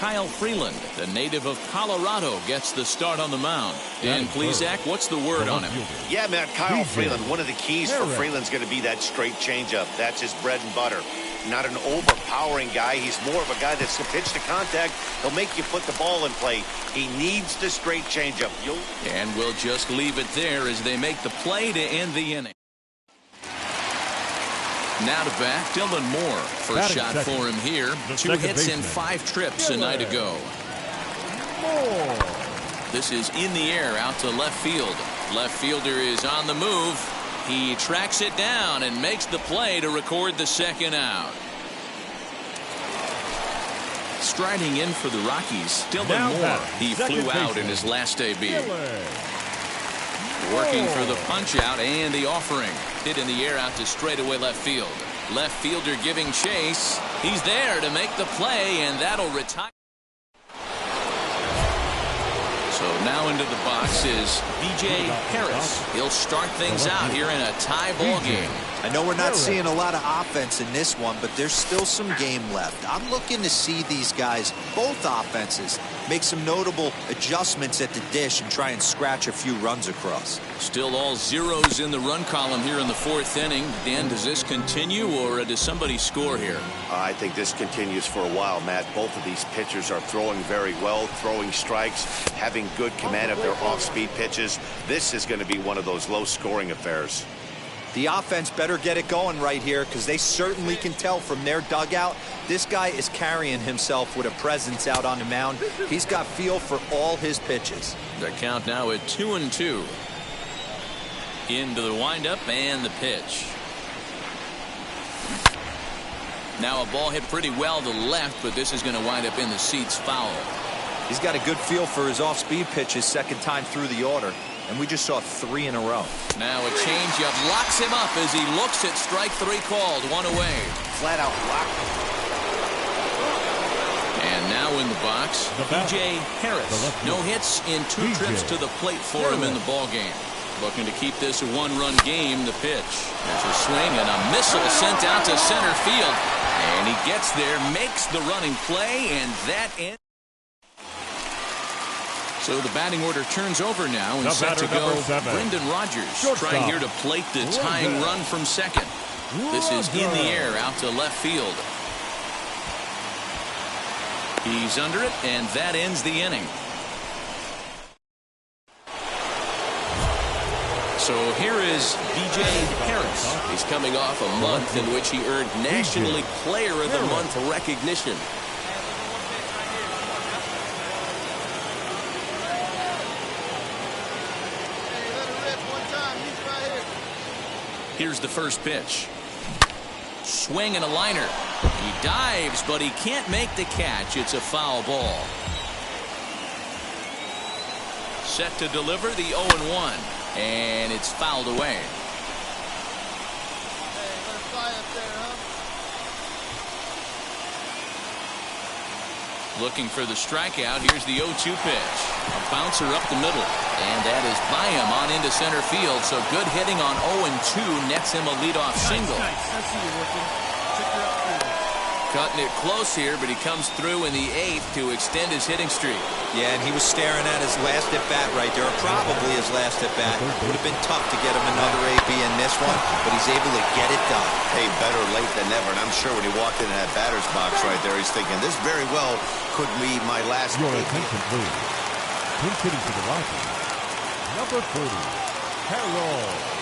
Kyle Freeland, the native of Colorado, gets the start on the mound. Dan Plesac, what's the word on him? Yeah, Matt, Kyle Freeland. One of the keys for Freeland's going to be that straight changeup. That's his bread and butter. Not an overpowering guy. He's more of a guy that's a pitch to contact. He'll make you put the ball in play. He needs the straight changeup. And we'll just leave it there as they make the play to end the inning. Now to bat, Dylan Moore. First shot for him here. 2 hits in 5 trips a night ago. This is in the air out to left field. Left fielder is on the move. He tracks it down and makes the play to record the 2nd out. Striding in for the Rockies, Dylan Moore. He flew out in his last debut. Working for the punch out and the offering. Hit in the air out to straightaway left field. Left fielder giving chase. He's there to make the play, and that'll retire. So now into the box is B.J. Harris. He'll start things out here in a tie ball game. I know we're not seeing a lot of offense in this one, but there's still some game left. I'm looking to see these guys, both offenses, make some notable adjustments at the dish and try and scratch a few runs across. Still all zeros in the run column here in the 4th inning. Dan, does this continue, or does somebody score here? I think this continues for a while, Matt. Both of these pitchers are throwing very well, throwing strikes, having good command of their off-speed pitches. This is going to be one of those low-scoring affairs. The offense better get it going right here, because they certainly can tell from their dugout this guy is carrying himself with a presence out on the mound. He's got feel for all his pitches. The count now at 2-2. Into the windup and the pitch. Now a ball hit pretty well to left, but this is going to wind up in the seats foul. He's got a good feel for his off-speed pitches 2nd time through the order. And we just saw 3 in a row. Now a changeup locks him up as he looks at strike 3 called. 1 away. Flat out locked. And now in the box, B.J. Harris. No hits in 2 trips to the plate for him in the ball game. Looking to keep this a 1-run game. The pitch. There's a swing and a missile sent out to center field. And he gets there, makes the running play, and that ends. So the batting order turns over now and set to go. Brendan Rodgers trying here to plate the tying run from 2nd. This is in the air out to left field. He's under it, and that ends the inning. So here is B.J. Harris. He's coming off a month in which he earned Nationally Player of the Month recognition. Here's the first pitch. Swing and a liner. He dives, but he can't make the catch. It's a foul ball. Set to deliver the 0-1, and it's fouled away. Hey, let it fly up there, huh? Looking for the strikeout. Here's the 0-2 pitch. A bouncer up the middle. And that is by him on into center field. So good hitting on 0-2 nets him a leadoff single. Nice. I see you working. Check your outfield. Cutting it close here, but he comes through in the 8th to extend his hitting streak. Yeah, and he was staring at his last at-bat right there, or probably his last at-bat. Would have been tough to get him another AB in this one, but he's able to get it done. Hey, better late than never, and I'm sure when he walked into that batter's box right there, he's thinking, this very well could be my last Your game. attention, please. Pinch hitting for the Rockies, number 30, Harold Ramirez.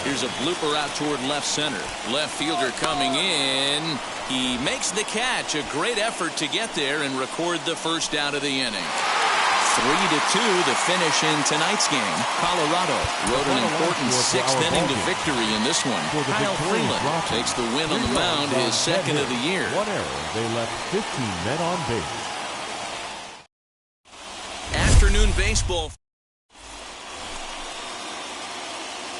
Here's a blooper out toward left center. Left fielder coming in. He makes the catch. A great effort to get there and record the first out of the inning. 3-2 the finish in tonight's game. Colorado rode an important 6th inning to victory in this one. Kyle Freeland takes the win on the mound, his second of the year. One error. They left 15 men on base. Afternoon baseball.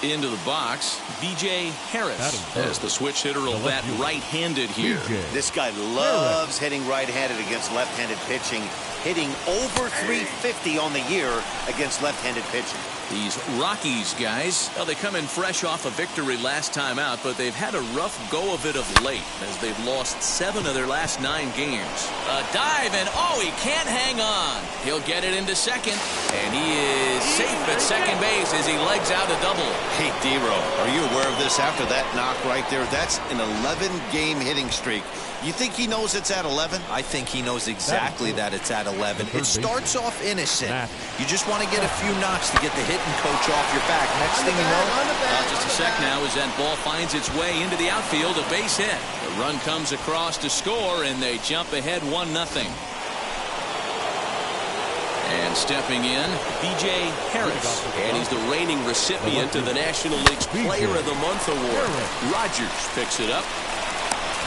Into the box, B.J. Harris, as the switch hitter will bat right-handed here. This guy loves hitting right-handed against left-handed pitching, hitting over 350 on the year against left-handed pitching. These Rockies guys, well, they come in fresh off a victory last time out, but they've had a rough go of it of late as they've lost 7 of their last 9 games. A dive, and oh, he can't hang on. He'll get it into second, and he is safe at second base as he legs out a double. Hey, D-Row, are you aware of this after that knock right there? That's an 11-game hitting streak. You think he knows it's at 11? I think he knows exactly that it's at 11. It starts off innocent. You just want to get a few knocks to get the hitting coach off your back. Next thing you know, just a sec now as that ball finds its way into the outfield, a base hit. The run comes across to score, and they jump ahead 1-0. And stepping in, B.J. Harris. And he's the reigning recipient of the National League's Player of the Month award. Rogers picks it up.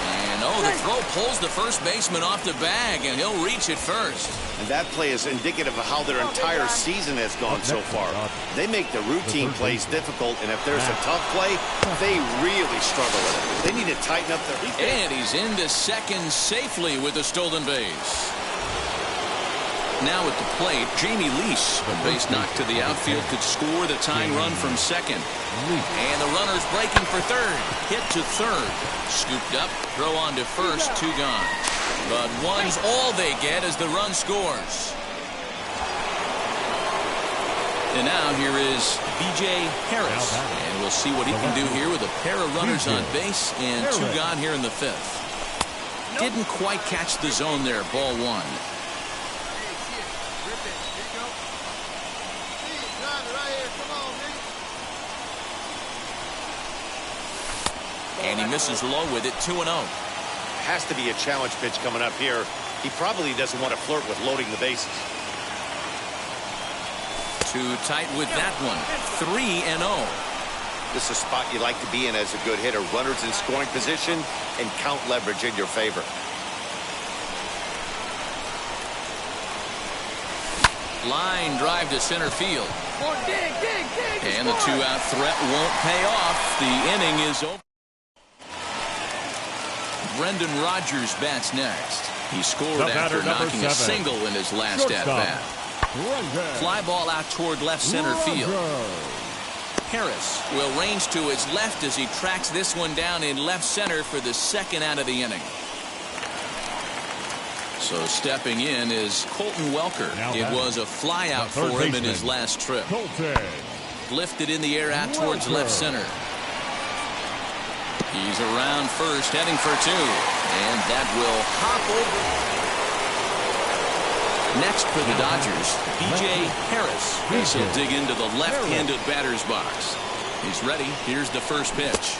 And oh, the throw pulls the first baseman off the bag, and he'll reach it first. And that play is indicative of how their entire season has gone so far. They make the routine plays difficult, and if there's a tough play, they really struggle with it. They need to tighten up their defense. And he's into second safely with the stolen base. Now at the plate, Jamie Lease, a base knock to the outfield, could score the tying run from second. And the runner's breaking for third. Hit to third. Scooped up, throw on to first, 2 gone. But one's all they get as the run scores. And now here is B.J. Harris. And we'll see what he can do here with a pair of runners on base and 2 gone here in the 5th. Didn't quite catch the zone there, ball 1. And he misses low with it, 2-0. Has to be a challenge pitch coming up here. He probably doesn't want to flirt with loading the bases. Too tight with that one, 3-0. This is a spot you like to be in as a good hitter. Runners in scoring position and count leverage in your favor. Line drive to center field. And the 2-out threat won't pay off. The inning is over. Brendan Rodgers bats next. He scored after knocking a single in his last at-bat. Fly ball out toward left center field. Harris will range to his left as he tracks this one down in left center for the second out of the inning. So stepping in is Colton Welker. It was a fly out for him in his last trip. Lifted in the air out towards left center. He's around first, heading for 2. And that will hop over. Next for the Dodgers, B.J. Harris. This will dig into the left-handed batter's box. He's ready. Here's the first pitch.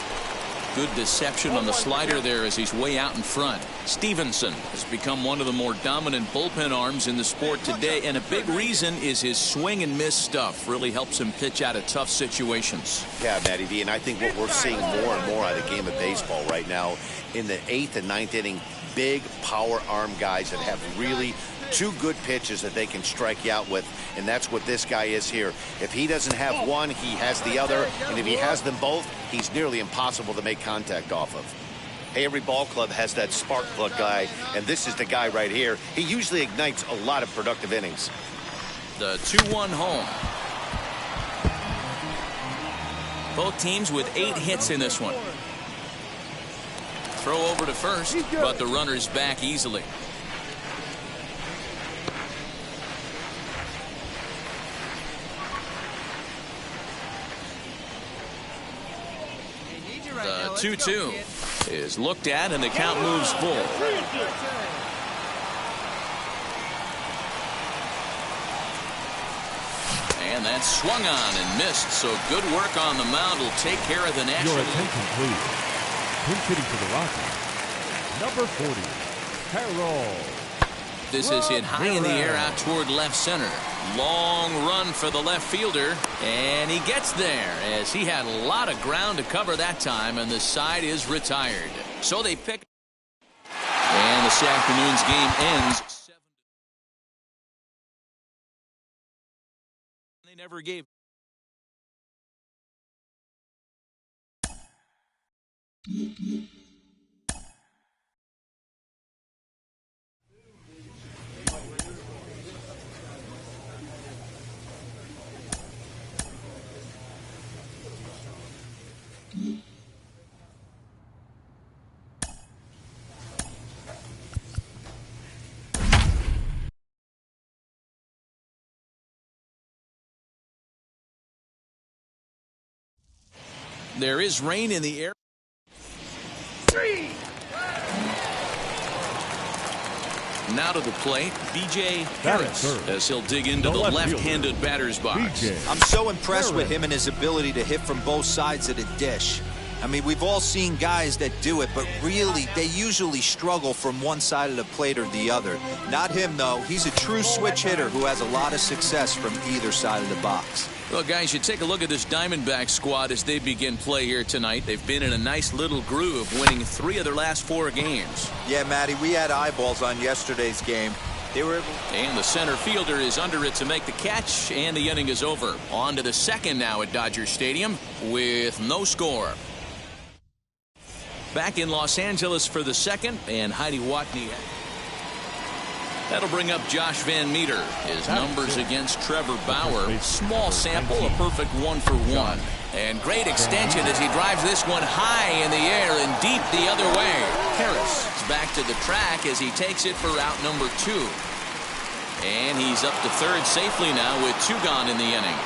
Good deception on the slider there as he's way out in front. Stevenson has become one of the more dominant bullpen arms in the sport today, and a big reason is his swing and miss stuff. Really helps him pitch out of tough situations. Yeah, Matty D, and I think what we're seeing more and more out of the game of baseball right now in the 8th and 9th inning, big power arm guys that have really 2 good pitches that they can strike you out with, and that's what this guy is here. If he doesn't have one, he has the other, and if he has them both, he's nearly impossible to make contact off of. Hey, every ball club has that spark plug guy, and this is the guy right here. He usually ignites a lot of productive innings. The 2-1 home. Both teams with 8 hits in this one. throw over to first, but the runner's back easily. The 2-2 is looked at, and the count moves full. And that's swung on and missed, so good work on the mound will take care of the Nationals. Your attention, please. Pinch hitting for the Rockies, number 40, Carroll. This is hit high in the air out toward left center. Long run for the left fielder, and he gets there as he had a lot of ground to cover that time, and the side is retired. So they pick. And this afternoon's game ends 7. They never gave. There is rain in the air. Now to the plate, B.J. Harris, as he'll dig into the left-handed batter's box. I'm so impressed with him and his ability to hit from both sides of the dish. I mean, we've all seen guys that do it, but really, they usually struggle from one side of the plate or the other. Not him, though. He's a true switch hitter who has a lot of success from either side of the box. Well, guys, you take a look at this Diamondback squad as they begin play here tonight. They've been in a nice little groove, winning 3 of their last 4 games. Yeah, Matty, we had eyeballs on yesterday's game. They were able... And the center fielder is under it to make the catch, and the inning is over. On to the second now at Dodger Stadium with no score. Back in Los Angeles for the second, and Heidi Watney. That'll bring up Josh Van Meter. His numbers against Trevor Bauer. Small sample, a perfect 1-for-1. And great extension as he drives this one high in the air and deep the other way. Harris is back to the track as he takes it for out number 2. And he's up to third safely now with 2 gone in the inning.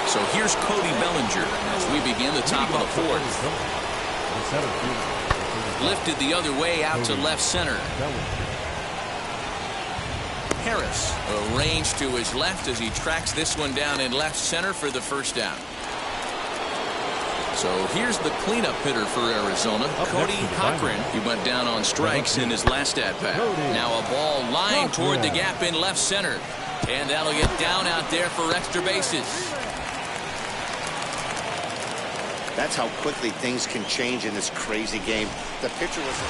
So here's Cody Bellinger as we begin the top of the 4th. Lifted the other way out to left center. Harris arranged to his left as he tracks this one down in left center for the first down. So here's the cleanup hitter for Arizona, Cody Cochran. He went down on strikes in his last at-bat. Now a ball lined toward the gap in left center. And that'll get down out there for extra bases. That's how quickly things can change in this crazy game. The pitcher was...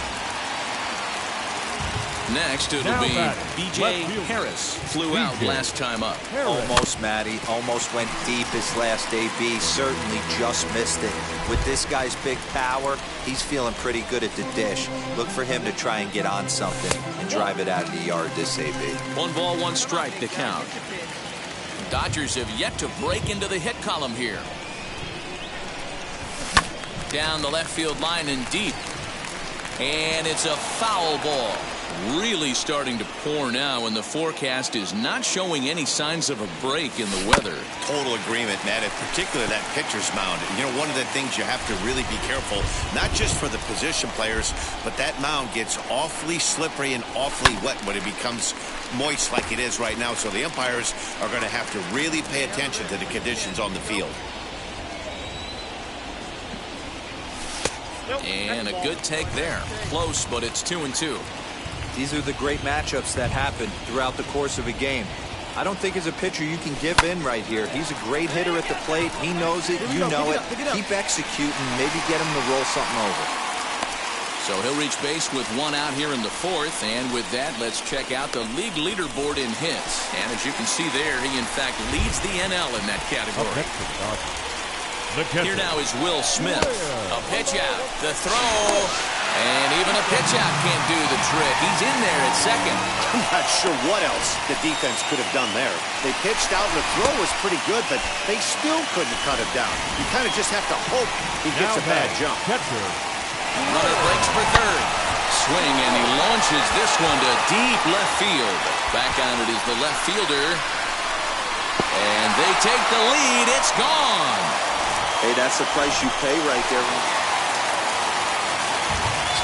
Next, it'll be B.J. Harris. Flew out last time up. Almost, Matty. Almost went deep his last AB. Certainly just missed it. With this guy's big power, he's feeling pretty good at the dish. Look for him to try and get on something and drive it out of the yard this AB. 1 ball, 1 strike to count. Dodgers have yet to break into the hit column here. Down the left field line and deep. And it's a foul ball. Really starting to pour now, and the forecast is not showing any signs of a break in the weather. Total agreement, Matt, and particularly that pitcher's mound. You know, one of the things you have to really be careful, not just for the position players, but that mound gets awfully slippery and awfully wet when it becomes moist like it is right now. So the umpires are going to have to really pay attention to the conditions on the field. And a good take there. Close, but it's 2-2. These are the great matchups that happen throughout the course of a game. I don't think as a pitcher you can give in right here. He's a great hitter at the plate. He knows it. You know it. Keep executing. Maybe get him to roll something over. So he'll reach base with 1 out here in the 4th. And with that, let's check out the league leaderboard in hits. And as you can see there, he in fact leads the NL in that category. Here now is Will Smith. A pitch out. The throw. And even a pitch out can't do the trick. He's in there at second. I'm not sure what else the defense could have done there. They pitched out and the throw was pretty good, but they still couldn't cut it down. You kind of just have to hope he gets a bad jump. swing, and he launches this one to deep left field. Back on it is the left fielder. And they take the lead. It's gone. Hey, that's the price you pay right there.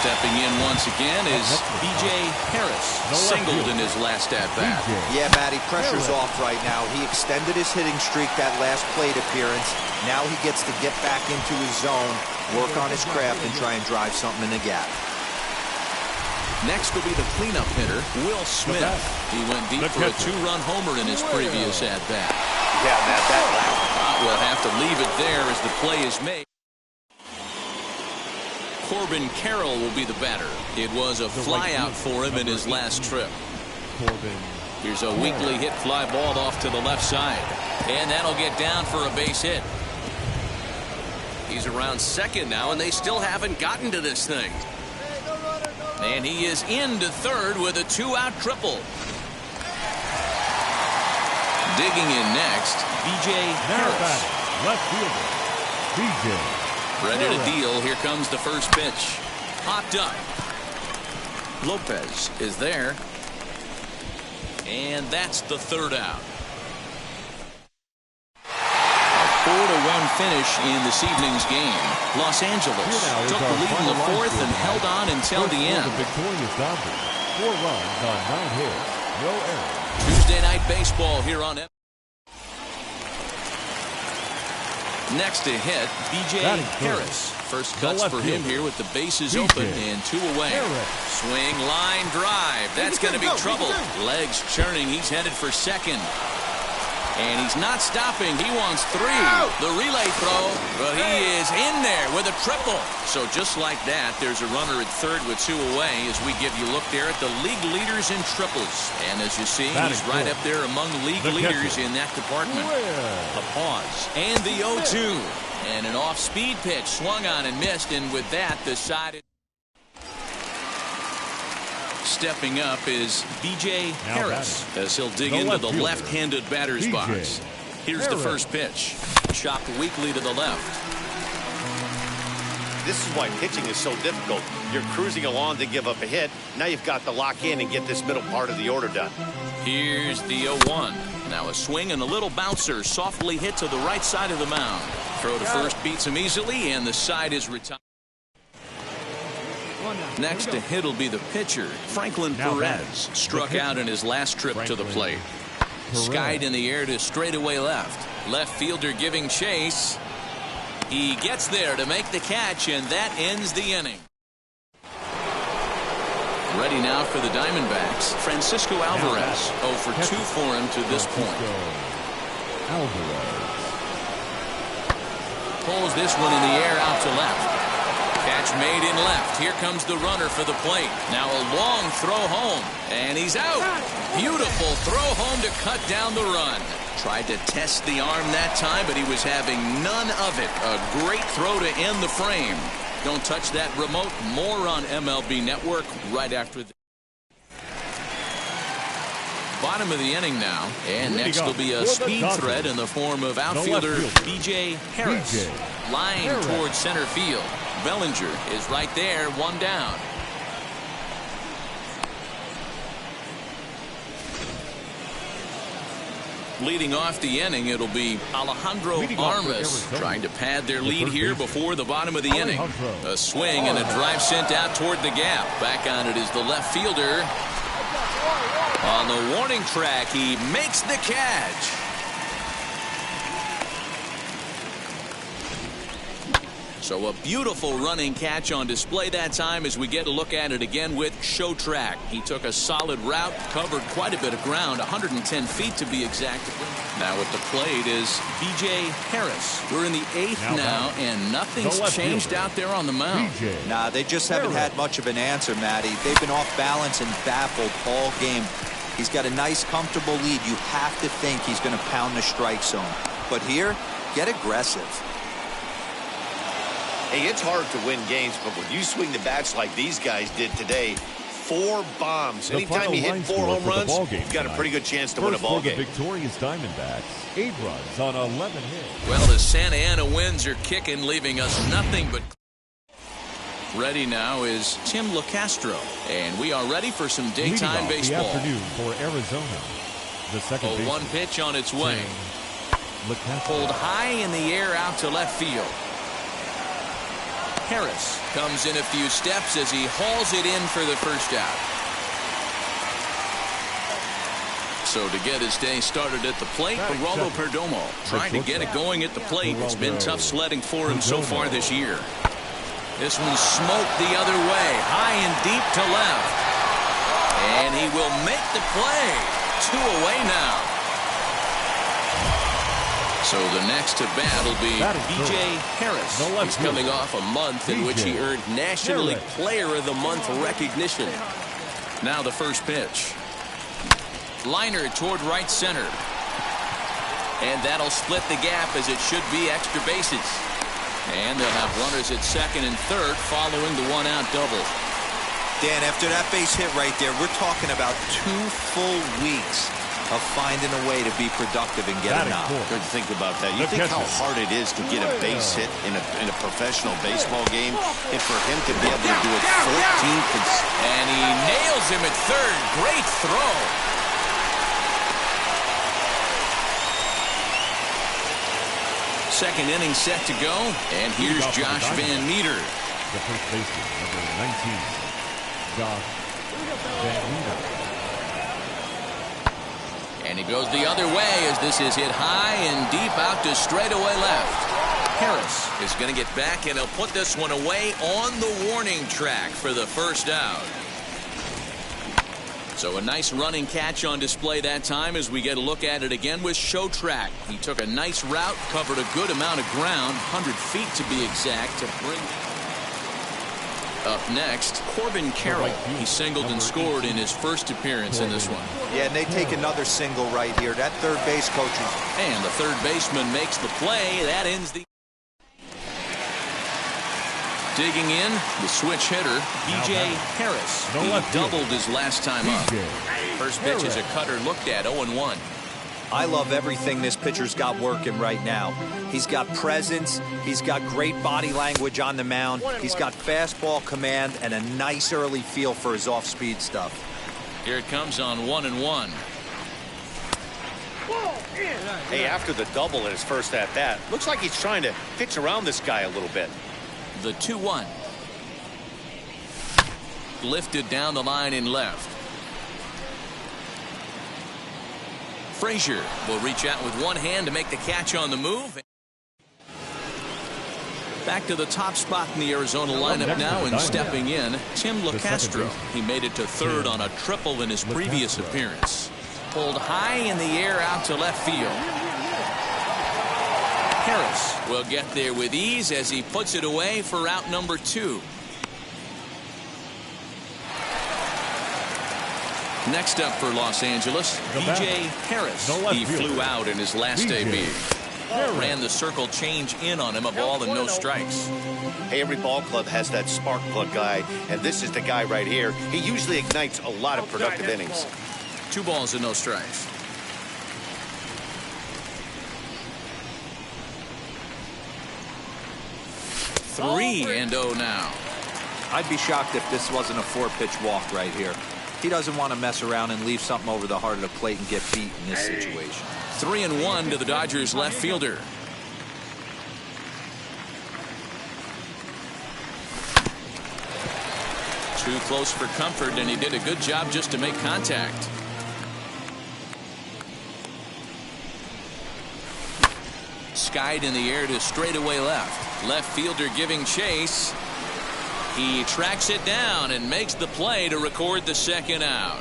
Stepping in once again is B.J. Harris. Singled in his last at-bat. Yeah, Matty, pressure's off right now. He extended his hitting streak that last plate appearance. Now he gets to get back into his zone, work on his craft, and try and drive something in the gap. Next will be the cleanup hitter, Will Smith. He went deep for a two-run homer in his previous at-bat. Yeah, Matt, that We'll have to leave it there as the play is made. Corbin Carroll will be the batter. It was a flyout for him in his last trip. Here's a weakly hit fly ball off to the left side. And that'll get down for a base hit. He's around second now, and they still haven't gotten to this thing. And he is into third with a two-out triple. Digging in next, B.J. Harris. Left fielder, B.J. Ready to deal. Here comes the first pitch. Popped up. Lopez is there. And that's the third out. A 4-1 finish in this evening's game. Los Angeles took the lead in the fourth and held on until the end. The victorious Dodgers. 4 runs on 9 hits. No errors. Tuesday night baseball here on MLB. Next to hit, B.J. Harris. First cuts for him here with the bases open and 2 away. Swing, line, drive. That's going to be trouble. Legs churning. He's headed for second. And he's not stopping. He wants 3. The relay throw, but he is in there with a triple. So just like that, there's a runner at third with 2 away as we give you a look there at the league leaders in triples. And as you see, he's right up there among the league leaders in that department. The pause and the 0-2. And an off-speed pitch swung on and missed, and with that, decided. Stepping up is B.J. Harris as he'll dig into the left-handed batter's box. Here's the first pitch. Chopped weakly to the left. This is why pitching is so difficult. You're cruising along to give up a hit. Now you've got to lock in and get this middle part of the order done. Here's the 0-1. Now a swing and a little bouncer softly hit to the right side of the mound. Throw to first beats him easily, and the side is retired. Next to hit will be the pitcher, Franklin Perez. Struck out in his last trip to the plate. Skied in the air to straightaway left. Left fielder giving chase. He gets there to make the catch, and that ends the inning. Ready now for the Diamondbacks, Francisco Alvarez. 0 for 2 for him to this point. Pulls this one in the air out to left. Catch made in left. Here comes the runner for the plate. Now a long throw home, and he's out. Beautiful throw home to cut down the run. Tried to test the arm that time, but he was having none of it. A great throw to end the frame. Don't touch that remote. More on MLB Network right after this. Bottom of the inning now, and next will be a speed threat in the form of outfielder B.J. Harris. Lying towards center field. Bellinger is right there, 1 down. Leading off the inning, it'll be Alejandro Armas trying to pad their lead here before the bottom of the inning. A swing and a drive sent out toward the gap. Back on it is the left fielder. On the warning track, he makes the catch. So a beautiful running catch on display that time as we get a look at it again with Show Track. He took a solid route, covered quite a bit of ground, 110 feet to be exact. Now at the plate is B.J. Harris. We're in the 8th now, and nothing's changed out there on the mound. Nah, they just haven't had much of an answer, Matty. They've been off balance and baffled all game. He's got a nice, comfortable lead. You have to think he's going to pound the strike zone. But here, get aggressive. Hey, it's hard to win games, but when you swing the bats like these guys did today, 4 bombs. Anytime you hit 4 home runs, you've got a pretty good chance to win a ball game. Victorious Diamondbacks, 8 runs on 11 hits. Well, the Santa Ana winds are kicking, leaving us nothing but... Ready now is Tim LeCastro, and we are ready for some daytime baseball. The afternoon for Arizona. The second baseman. One pitch on its way. LeCastro. Pulled high in the air out to left field. Harris comes in a few steps as he hauls it in for the first out. So to get his day started at the plate, Geraldo Perdomo trying to get it going at the plate. It's been tough sledding for him so far this year. This one's smoked the other way, high and deep to left. And he will make the play. 2 away now. So the next to bat will be B.J. Harris. He's coming off a month in which he earned National League Player of the Month recognition. Now the first pitch. Liner toward right center. And that'll split the gap as it should be extra bases. And they'll have runners at second and third following the one-out double. Dan, after that base hit right there, we're talking about 2 full weeks of finding a way to be productive and get a knock. Good to think about that. You think how hard it is to get a base hit in a professional baseball game, and for him to be able to do it 14 and he nails him at third. Great throw. Second inning set to go, and here's Josh Van Meter. The first baseman, number 19, Josh Van Meter. And he goes the other way as this is hit high and deep out to straightaway left. Harris is going to get back, and he'll put this one away on the warning track for the first out. So a nice running catch on display that time as we get a look at it again with Show Track. He took a nice route, covered a good amount of ground, 100 feet to be exact, to bring. Up next, Corbin Carroll. He singled and scored in his first appearance in this one. Yeah, and they take another single right here. That third base coach is... And the third baseman makes the play. That ends the... Digging in, the switch hitter, B.J. Harris. He doubled his last time up. First pitch is a cutter looked at, 0-1. I love everything this pitcher's got working right now. He's got presence. He's got great body language on the mound. He's got fastball command and a nice early feel for his off-speed stuff. Here it comes on 1-1. Hey, after the double in his first at-bat, looks like he's trying to pitch around this guy a little bit. The 2-1. Lifted down the line in left. Frazier will reach out with one hand to make the catch on the move. Back to the top spot in the Arizona lineup now, and stepping in, Tim LeCastro. He made it to third on a triple in his previous appearance. Pulled high in the air out to left field. Harris will get there with ease as he puts it away for out number 2. Next up for Los Angeles, B.J. Harris. He flew out in his last AB. Ran the circle change in on him, a ball and no strikes. Hey, every ball club has that spark plug guy, and this is the guy right here. He usually ignites a lot of productive innings. 2 balls and no strikes. Three and 0 now. I'd be shocked if this wasn't a 4-pitch walk right here. He doesn't want to mess around and leave something over the heart of the plate and get beat in this situation. 3-1 to the Dodgers left fielder. Too close for comfort, and he did a good job just to make contact. Skied in the air to straightaway left. Left fielder giving chase. He tracks it down and makes the play to record the second out.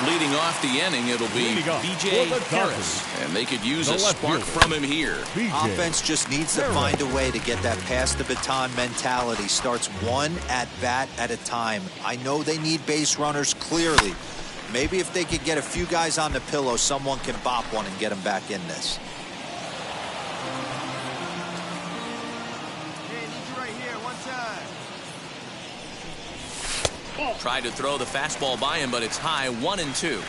Leading off the inning, it'll be B.J. Harris, and they could use a spark from him here. Offense just needs to find a way to get that pass the baton mentality. Starts one at bat at a time. I know they need base runners clearly. Maybe if they could get a few guys on the pillow, someone can bop one and get them back in this. Tried to throw the fastball by him, but it's high, 1-2.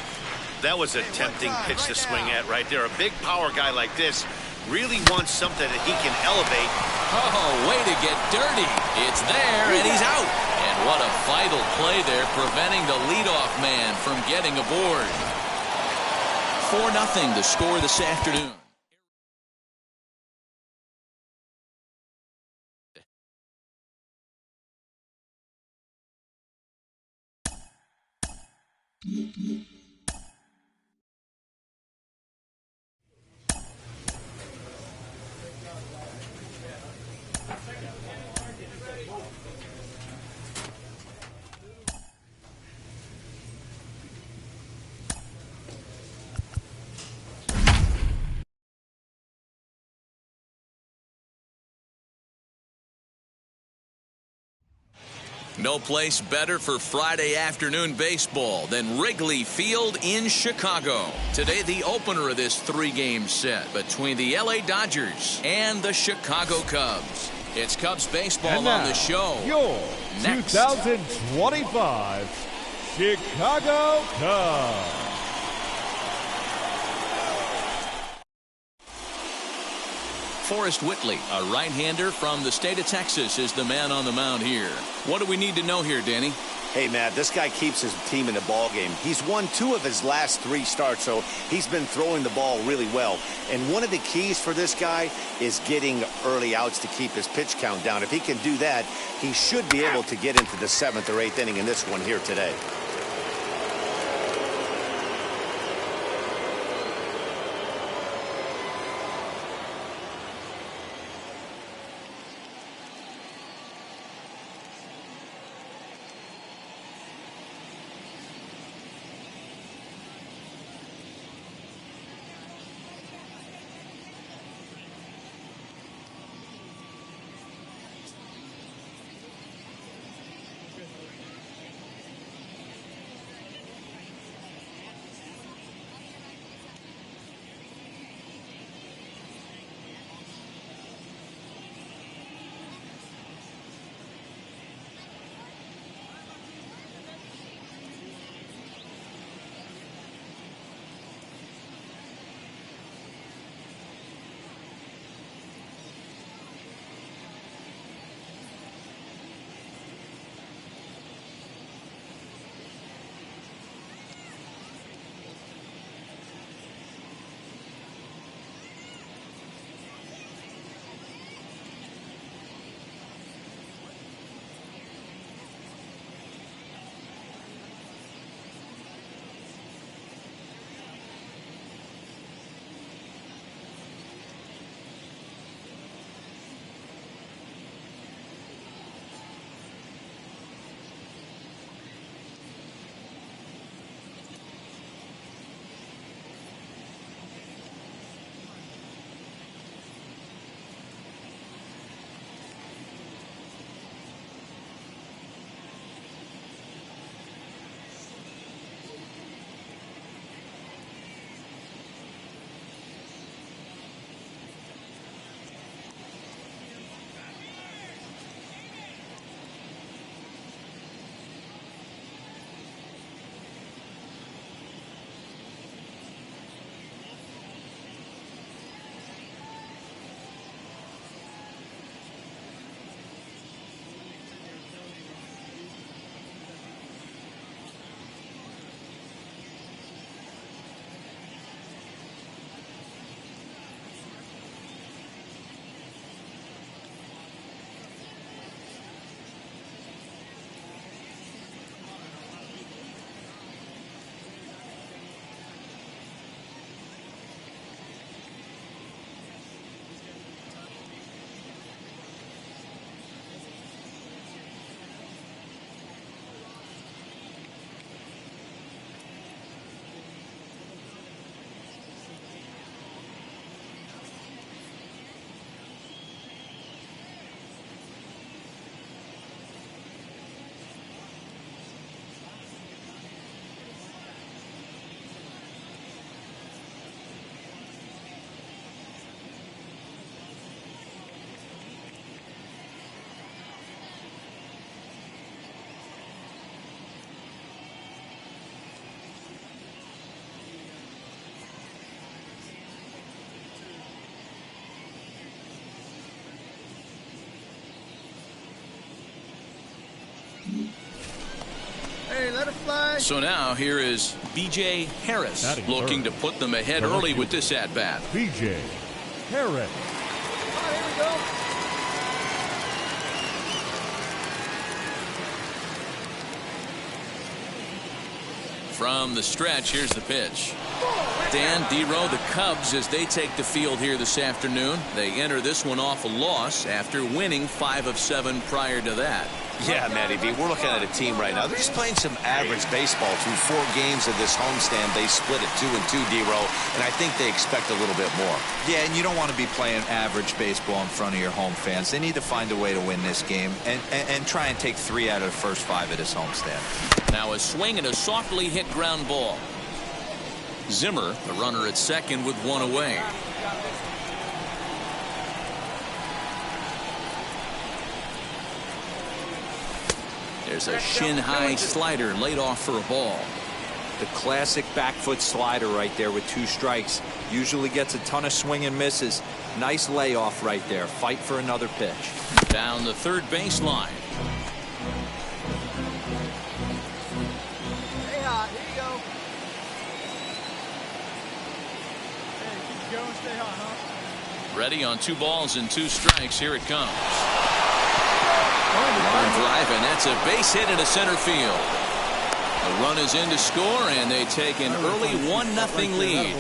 That was a tempting pitch to swing at right there. A big power guy like this Really wants something that he can elevate. Oh, way to get dirty. It's there, and he's out. And what a vital play there, preventing the leadoff man from getting aboard. 4-0 the score this afternoon. No place better for Friday afternoon baseball than Wrigley Field in Chicago. Today, the opener of this 3-game set between the LA Dodgers and the Chicago Cubs. It's Cubs baseball on the show. Your Next. 2025 Chicago Cubs. Forrest Whitley, a right-hander from the state of Texas, is the man on the mound here. What do we need to know here, Danny? Hey, Matt, this guy keeps his team in the ball game. He's won 2 of his last 3 starts, so he's been throwing the ball really well. And one of the keys for this guy is getting early outs to keep his pitch count down. If he can do that, he should be able to get into the 7th or 8th inning in this one here today. Bye-bye. So now here is B.J. Harris looking to put them ahead early with this at-bat. B.J. Harris. Oh, here we go. From the stretch, here's the pitch. Dan Dero, the Cubs, as they take the field here this afternoon. They enter this one off a loss after winning 5 of 7 prior to that. Yeah, Matty V, we're looking at a team right now. They're just playing some average baseball through 4 games of this homestand. They split it 2-2, Dero, and I think they expect a little bit more. Yeah, and you don't want to be playing average baseball in front of your home fans. They need to find a way to win this game and try and take 3 out of the first 5 of this homestand. Now a swing and a softly hit ground ball. Zimmer, the runner at second with 1 away. There's a shin-high slider laid off for a ball. The classic back foot slider right there with 2 strikes. Usually gets a ton of swing and misses. Nice layoff right there. Fight for another pitch. Down the third baseline. Hey, hot. Here you go. Hey, keep going. Stay hot, huh? Ready on 2 balls and 2 strikes. Here it comes. Line drive, and that's a base hit into center field. The run is in to score, and they take an early 1-0 lead.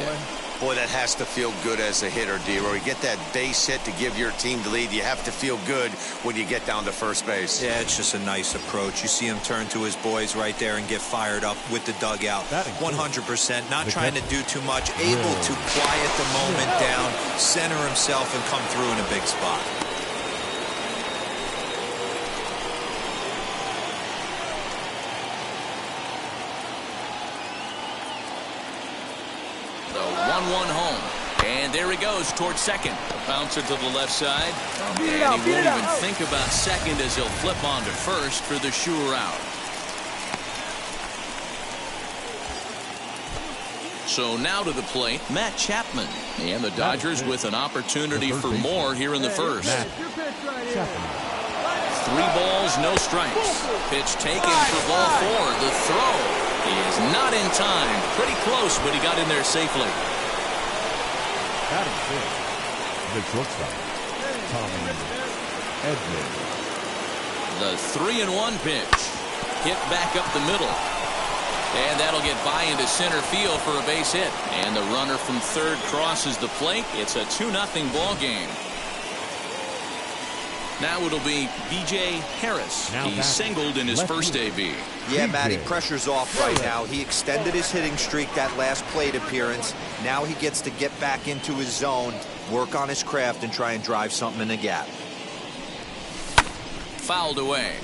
Boy, that has to feel good as a hitter, Dero. You get that base hit to give your team the lead. You have to feel good when you get down to first base. Yeah, it's just a nice approach. You see him turn to his boys right there and get fired up with the dugout. 100%. Not trying to do too much. Able to quiet the moment down, center himself, and come through in a big spot. The 1-1 home. And there he goes towards second. A bouncer to the left side. And he won't even think about second as he'll flip on to first for the sure out. So now to the plate, Matt Chapman. And the Dodgers with an opportunity for more here in the first. 3 balls, no strikes. Pitch taken for ball 4. The throw. He is not in time. Pretty close, but he got in there safely. Batting 6th, the shortstop, Tommy Edman. The 3-1 pitch. Hit back up the middle. And that'll get by into center field for a base hit. And the runner from third crosses the plate. It's a 2-0 ball game. Now it'll be B.J. Harris. He singled in his first AB. Yeah, Matty, pressure's off right now. He extended his hitting streak that last plate appearance. Now he gets to get back into his zone, work on his craft, and try and drive something in the gap. Fouled away.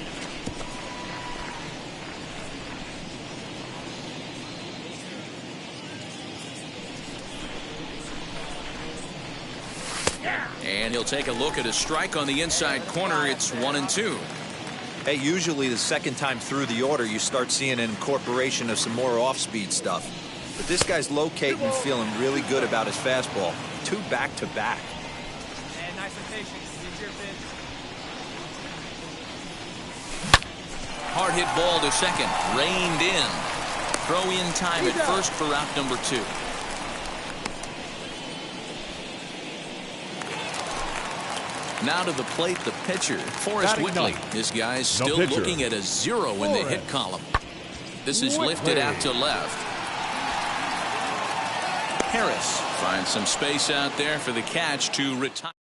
And he'll take a look at a strike on the inside corner. It's 1-2. Hey, usually the second time through the order, you start seeing an incorporation of some more off-speed stuff. But this guy's locating and feeling really good about his fastball. 2 back-to-back. And nice and patient. It's your pitch. Hard hit ball to second. Reined in. Throw in time at first for out number 2. Now to the plate, the pitcher, Forrest Whitley. This guy's still looking at a 0 in the hit column. This is lifted out to left. Harris finds some space out there for the catch to retire.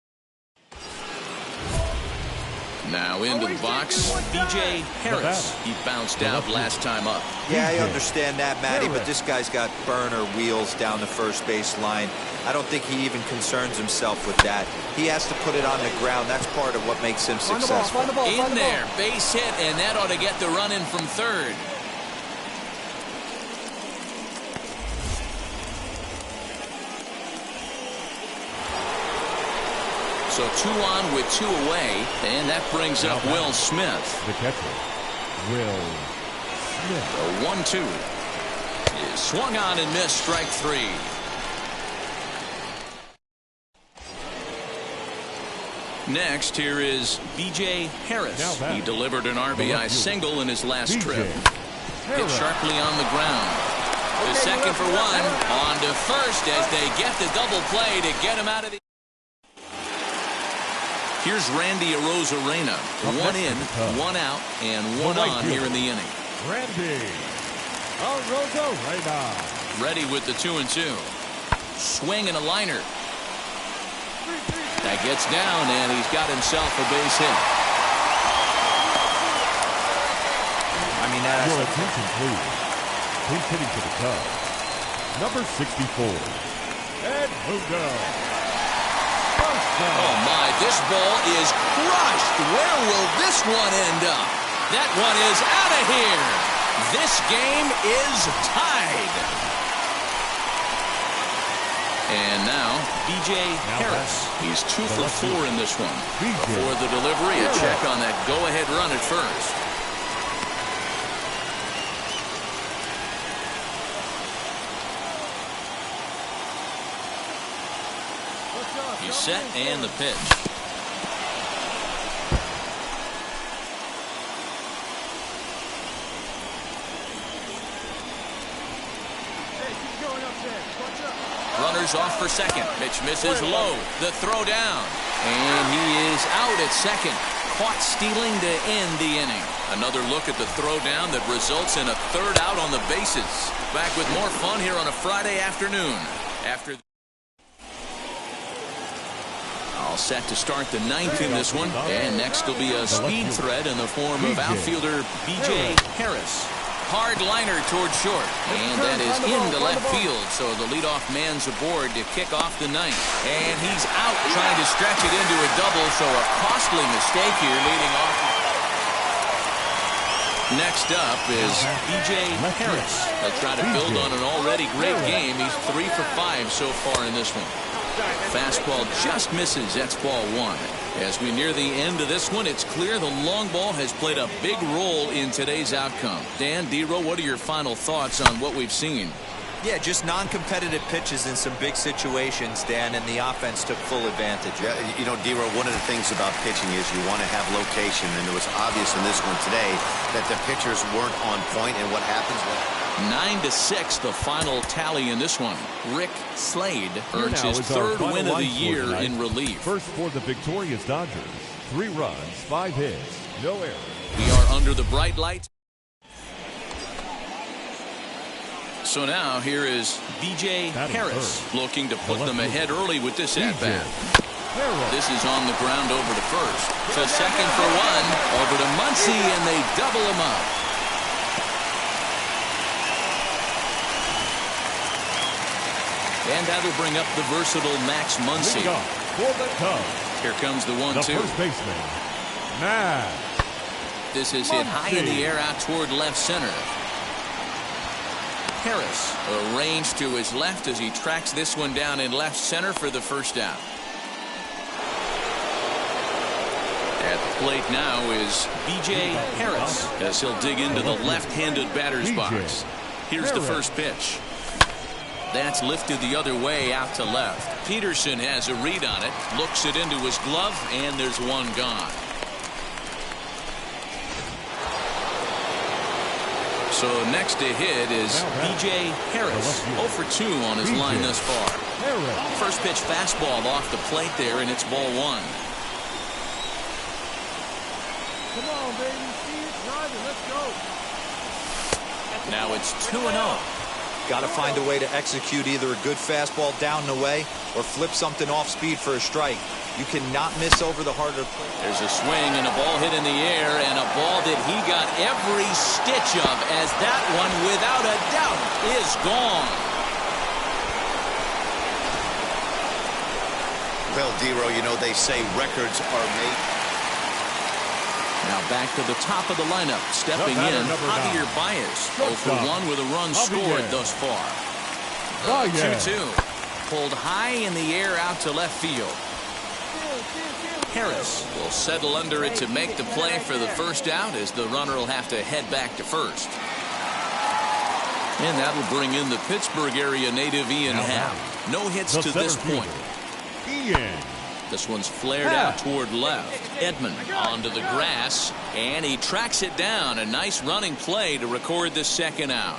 Now into the box, B.J. Harris. He bounced out last time up. Yeah, I understand that, Matty, but this guy's got burner wheels down the first base line. I don't think he even concerns himself with that. He has to put it on the ground. That's part of what makes him successful. In there, base hit, and that ought to get the run in from third. So 2 on with 2 away, and that brings up Will Smith. The catcher, Will Smith. The 1-2 is swung on and missed, strike 3. Next, here is B.J. Harris. He delivered an RBI single in his last trip. Hit sharply on the ground. The second for one. On to first as they get the double play to get him out of the... Here's Randy Arozarena. One in, one out, and one on here in the inning. Randy Arozarena. Ready with the 2-2. Swing and a liner. That gets down, and he's got himself a base hit. I mean, that your attention, please. He's hitting to the Cubs. Number 64, Edmundo. Oh, my. This ball is crushed. Where will this one end up? That one is out of here. This game is tied. And now, B.J. Harris. He's 2 for 4 in this one. Before the delivery, a check on that go-ahead run at first. He's set and the pitch. Runners off for second. Pitch misses low. The throw down. And he is out at second. Caught stealing to end the inning. Another look at the throw down that results in a third out on the bases. Back with more fun here on a Friday afternoon. All set to start the 9th in this one. And next will be a speed threat in the form of outfielder B.J. Harris. Hard liner toward short, and that is into left field, so the leadoff man's aboard to kick off the 9th. And he's out trying to stretch it into a double, so a costly mistake here leading off. Next up is B.J. Harris. They'll try to build on an already great game. He's 3 for 5 so far in this one. Fastball just misses. That's ball 1. As we near the end of this one, it's clear the long ball has played a big role in today's outcome. Dan, D-Row, what are your final thoughts on what we've seen? Yeah, just non-competitive pitches in some big situations, Dan, and the offense took full advantage. Yeah, you know, D-Row, one of the things about pitching is you want to have location, and it was obvious in this one today that the pitchers weren't on point, and what happens when... 9-6, the final tally in this one. Rick Slade earns his 3rd win of the year in relief. First for the victorious Dodgers. 3 runs, 5 hits, no errors. We are under the bright lights. So now here is B.J. Harris looking to put them ahead early with this at-bat. This is on the ground over to first. To second for 1. Over to Muncy, and they double him up. And that'll bring up the versatile Max Muncy. Here comes the 1-2. The first baseman, Max. This is hit high in the air out toward left center. Harris arranged to his left as he tracks this one down in left center for the first out. At the plate now is B.J. Harris as he'll dig into the left-handed batter's box. Here's the first pitch. That's lifted the other way out to left. Peterson has a read on it, looks it into his glove, and there's one gone. So next to hit is B.J. Harris. 0 for 2 on his line thus far. First pitch fastball off the plate there, and it's ball 1. Come on, baby. See it driving. Let's go. Now it's 2-0. Got to find a way to execute either a good fastball down and away or flip something off speed for a strike. You cannot miss over the harder play. There's a swing and a ball hit in the air, and a ball that he got every stitch of, as that one, without a doubt, is gone. Well, D-Row, you know, they say records are made. Now back to the top of the lineup. Stepping in, Javier Baez. 0 for 1 with a run scored thus far. 2-2. Pulled high in the air out to left field. Harris will settle under it to make the play for the first out, as the runner will have to head back to first. And that'll bring in the Pittsburgh area native Ian Happ. No hits to this point. Ian This one's flared out toward left. Edman onto the grass, and he tracks it down. A nice running play to record the second out.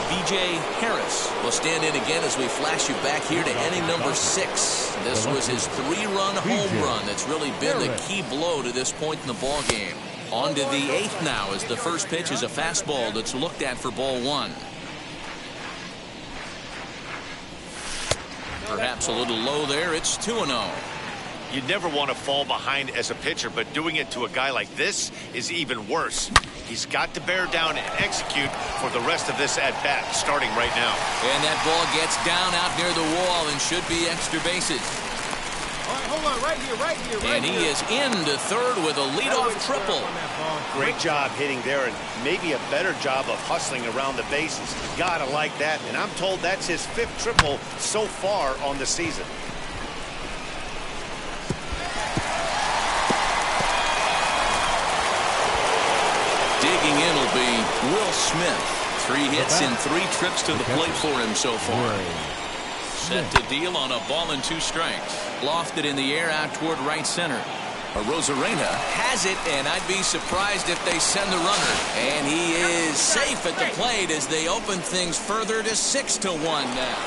B.J. Harris will stand in again as we flash you back here to inning number 6. This was his 3-run home run that's really been the key blow to this point in the ball game. On to the 8th now as the first pitch is a fastball that's looked at for ball 1. Perhaps a little low there. It's 2-0. You never want to fall behind as a pitcher, but doing it to a guy like this is even worse. He's got to bear down and execute for the rest of this at-bat, starting right now. And that ball gets down out near the wall and should be extra bases. All right, hold on, right here. And he is into third with a leadoff triple. Great job hitting there, and maybe a better job of hustling around the bases. Gotta like that, and I'm told that's his 5th triple so far on the season. Digging in will be Will Smith. 3 hits and 3 trips to the plate for him so far. Set to deal on a ball and 2 strikes. Lofted in the air out toward right center. Rosarena has it, and I'd be surprised if they send the runner. And he is safe at the plate as they open things further to 6-1 now.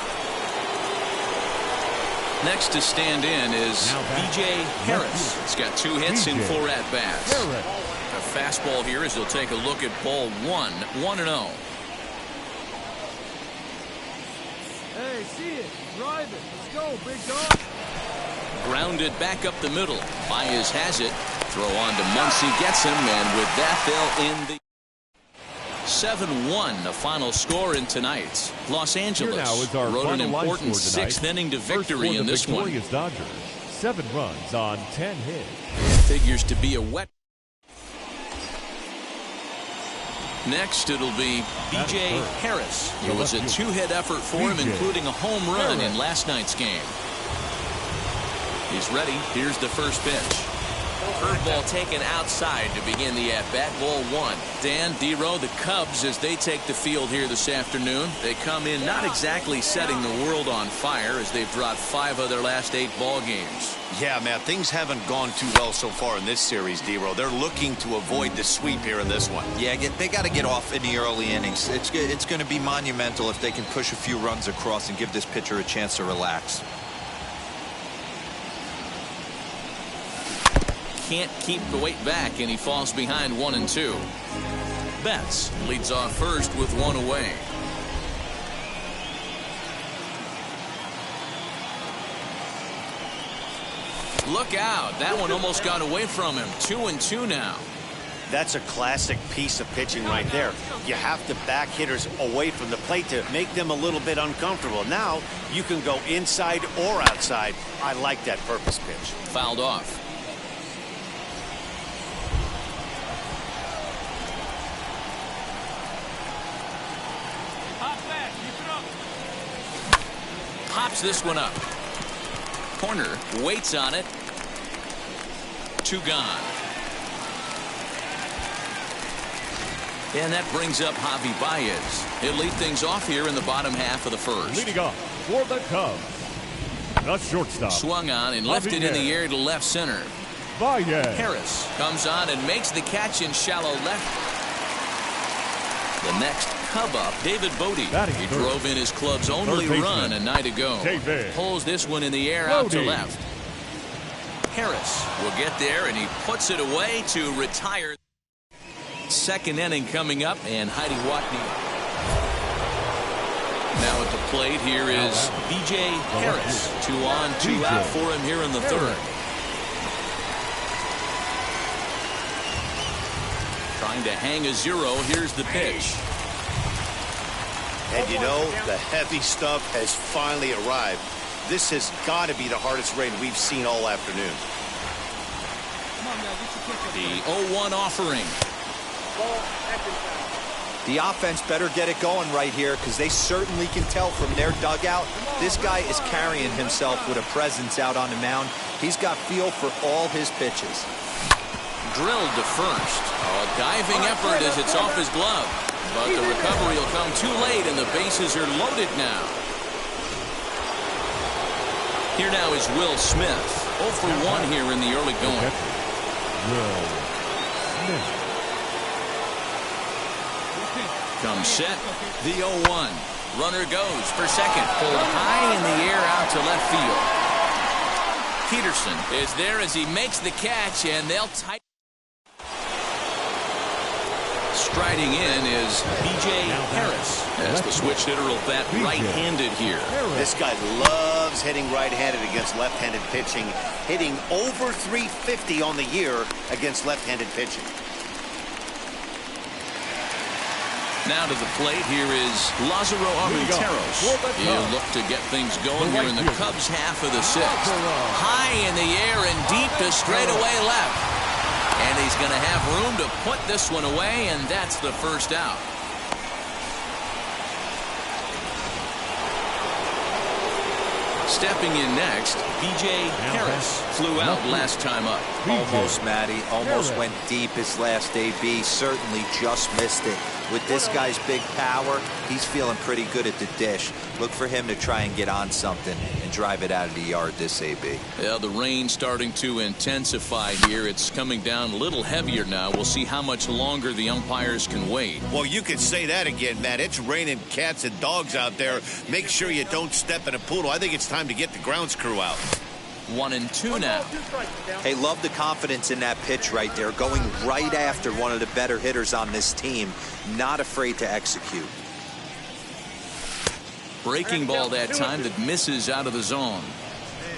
Next to stand in is B.J. Harris. He's got 2 hits and 4 at-bats. A fastball here as he'll take a look at ball 1, 1-0. Hey, see it. Drive it. Let's go, big dog. Grounded back up the middle. Baez has it. Throw on to Muncy, gets him, and with that they'll end the 7-1, the final score in tonight's Los Angeles. Here now is our wrote an final line important score tonight. 6th inning to victory in this one. Dodgers, 7 runs on 10 hits. Figures to be a wet. Next, it'll be B.J. Harris. It was a 2-hit effort for him, including a home run in last night's game. He's ready. Here's the first pitch. Curveball taken outside to begin the at-bat. Ball 1. Dan, D-Row, the Cubs, as they take the field here this afternoon. They come in not exactly setting the world on fire as they've dropped 5 of their last 8 ball games. Yeah, man, things haven't gone too well so far in this series, D-Row. They're looking to avoid the sweep here in this one. Yeah, they got to get off in the early innings. It's going to be monumental if they can push a few runs across and give this pitcher a chance to relax. Can't keep the weight back, and he falls behind 1-2. Betts leads off first with 1 away. Look out. That one almost got away from him. 2-2 now. That's a classic piece of pitching right there. You have to back hitters away from the plate to make them a little bit uncomfortable. Now you can go inside or outside. I like that purpose pitch. Fouled off. Pops this one up. Corner waits on it. 2 gone. And that brings up Javi Baez. He'll lead things off here in the bottom half of the first. Leading off for the Cubs, the shortstop. Swung on and lifted in the air to left center. Baez. Harris comes on and makes the catch in shallow left. The next Cub up, David Bodie. He drove in his club's only run a night ago. Pulls this one in the air out to left. Harris will get there, and he puts it away to retire. Second inning coming up, and Heidi Watney. Now at the plate, here is B.J. Harris. 2 on, 2 out for him here in the third. Trying to hang a 0. Here's the pitch. And you know, the heavy stuff has finally arrived. This has got to be the hardest rain we've seen all afternoon. The 0-1 offering. The offense better get it going right here, because they certainly can tell from their dugout. This guy is carrying himself with a presence out on the mound. He's got feel for all his pitches. Drilled to first. A diving effort as it's off his glove. But the recovery will come too late, and the bases are loaded now. Here now is Will Smith. 0 for 1 here in the early going. Will Smith. Comes set. The 0-1. Runner goes for second. Pulled high in the air out to left field. Peterson is there as he makes the catch, and they'll tighten. Striding in is B.J. Harris as the switch hitter will bat right-handed here. This guy loves hitting right-handed against left-handed pitching, hitting over 350 on the year against left-handed pitching. Now to the plate, here is Lázaro Armenteros. He'll look to get things going here in the Cubs half of the sixth. High in the air and deep to straightaway left. And he's going to have room to put this one away, and that's the first out. Stepping in next, B.J. Harris flew out last time up. Almost, Matty. Almost went deep his last AB. Certainly just missed it. With this guy's big power, he's feeling pretty good at the dish. Look for him to try and get on something and drive it out of the yard this AB. Yeah, the rain starting to intensify here. It's coming down a little heavier now. We'll see how much longer the umpires can wait. Well, you could say that again, Matt. It's raining cats and dogs out there. Make sure you don't step in a poodle. I think it's time to get the grounds crew out. 1-2 now. Hey, love the confidence in that pitch right there. Going right after one of the better hitters on this team. Not afraid to execute. Breaking ball that time that misses out of the zone.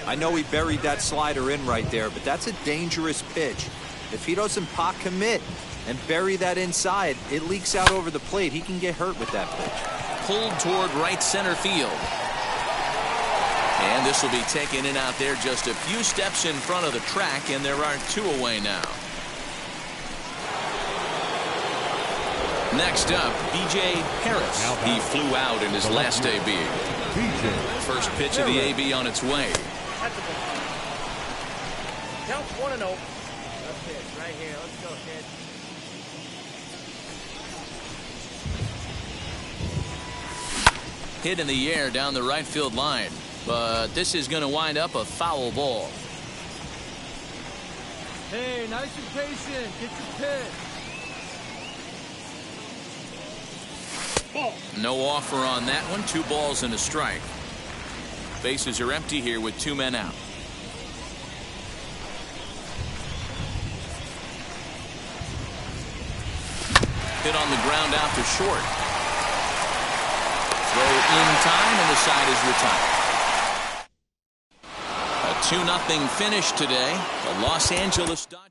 I know he buried that slider in right there, but that's a dangerous pitch. If he doesn't pot commit and bury that inside, it leaks out over the plate. He can get hurt with that pitch. Pulled toward right center field. And this will be taken in out there just a few steps in front of the track, and there are 2 away now. Next up, B.J. Harris. He flew out in his last AB. First pitch of the AB on its way. Count 1-0. That's it, right here. Let's go, kid. Hit in the air down the right field line. But this is going to wind up a foul ball. Hey, nice and patient. Get your pitch. No offer on that one. 2 balls and a strike. Bases are empty here with 2 men out. Hit on the ground out to short. Throw in time, and the side is retired. A 2-0 finish today. The Los Angeles Dodgers.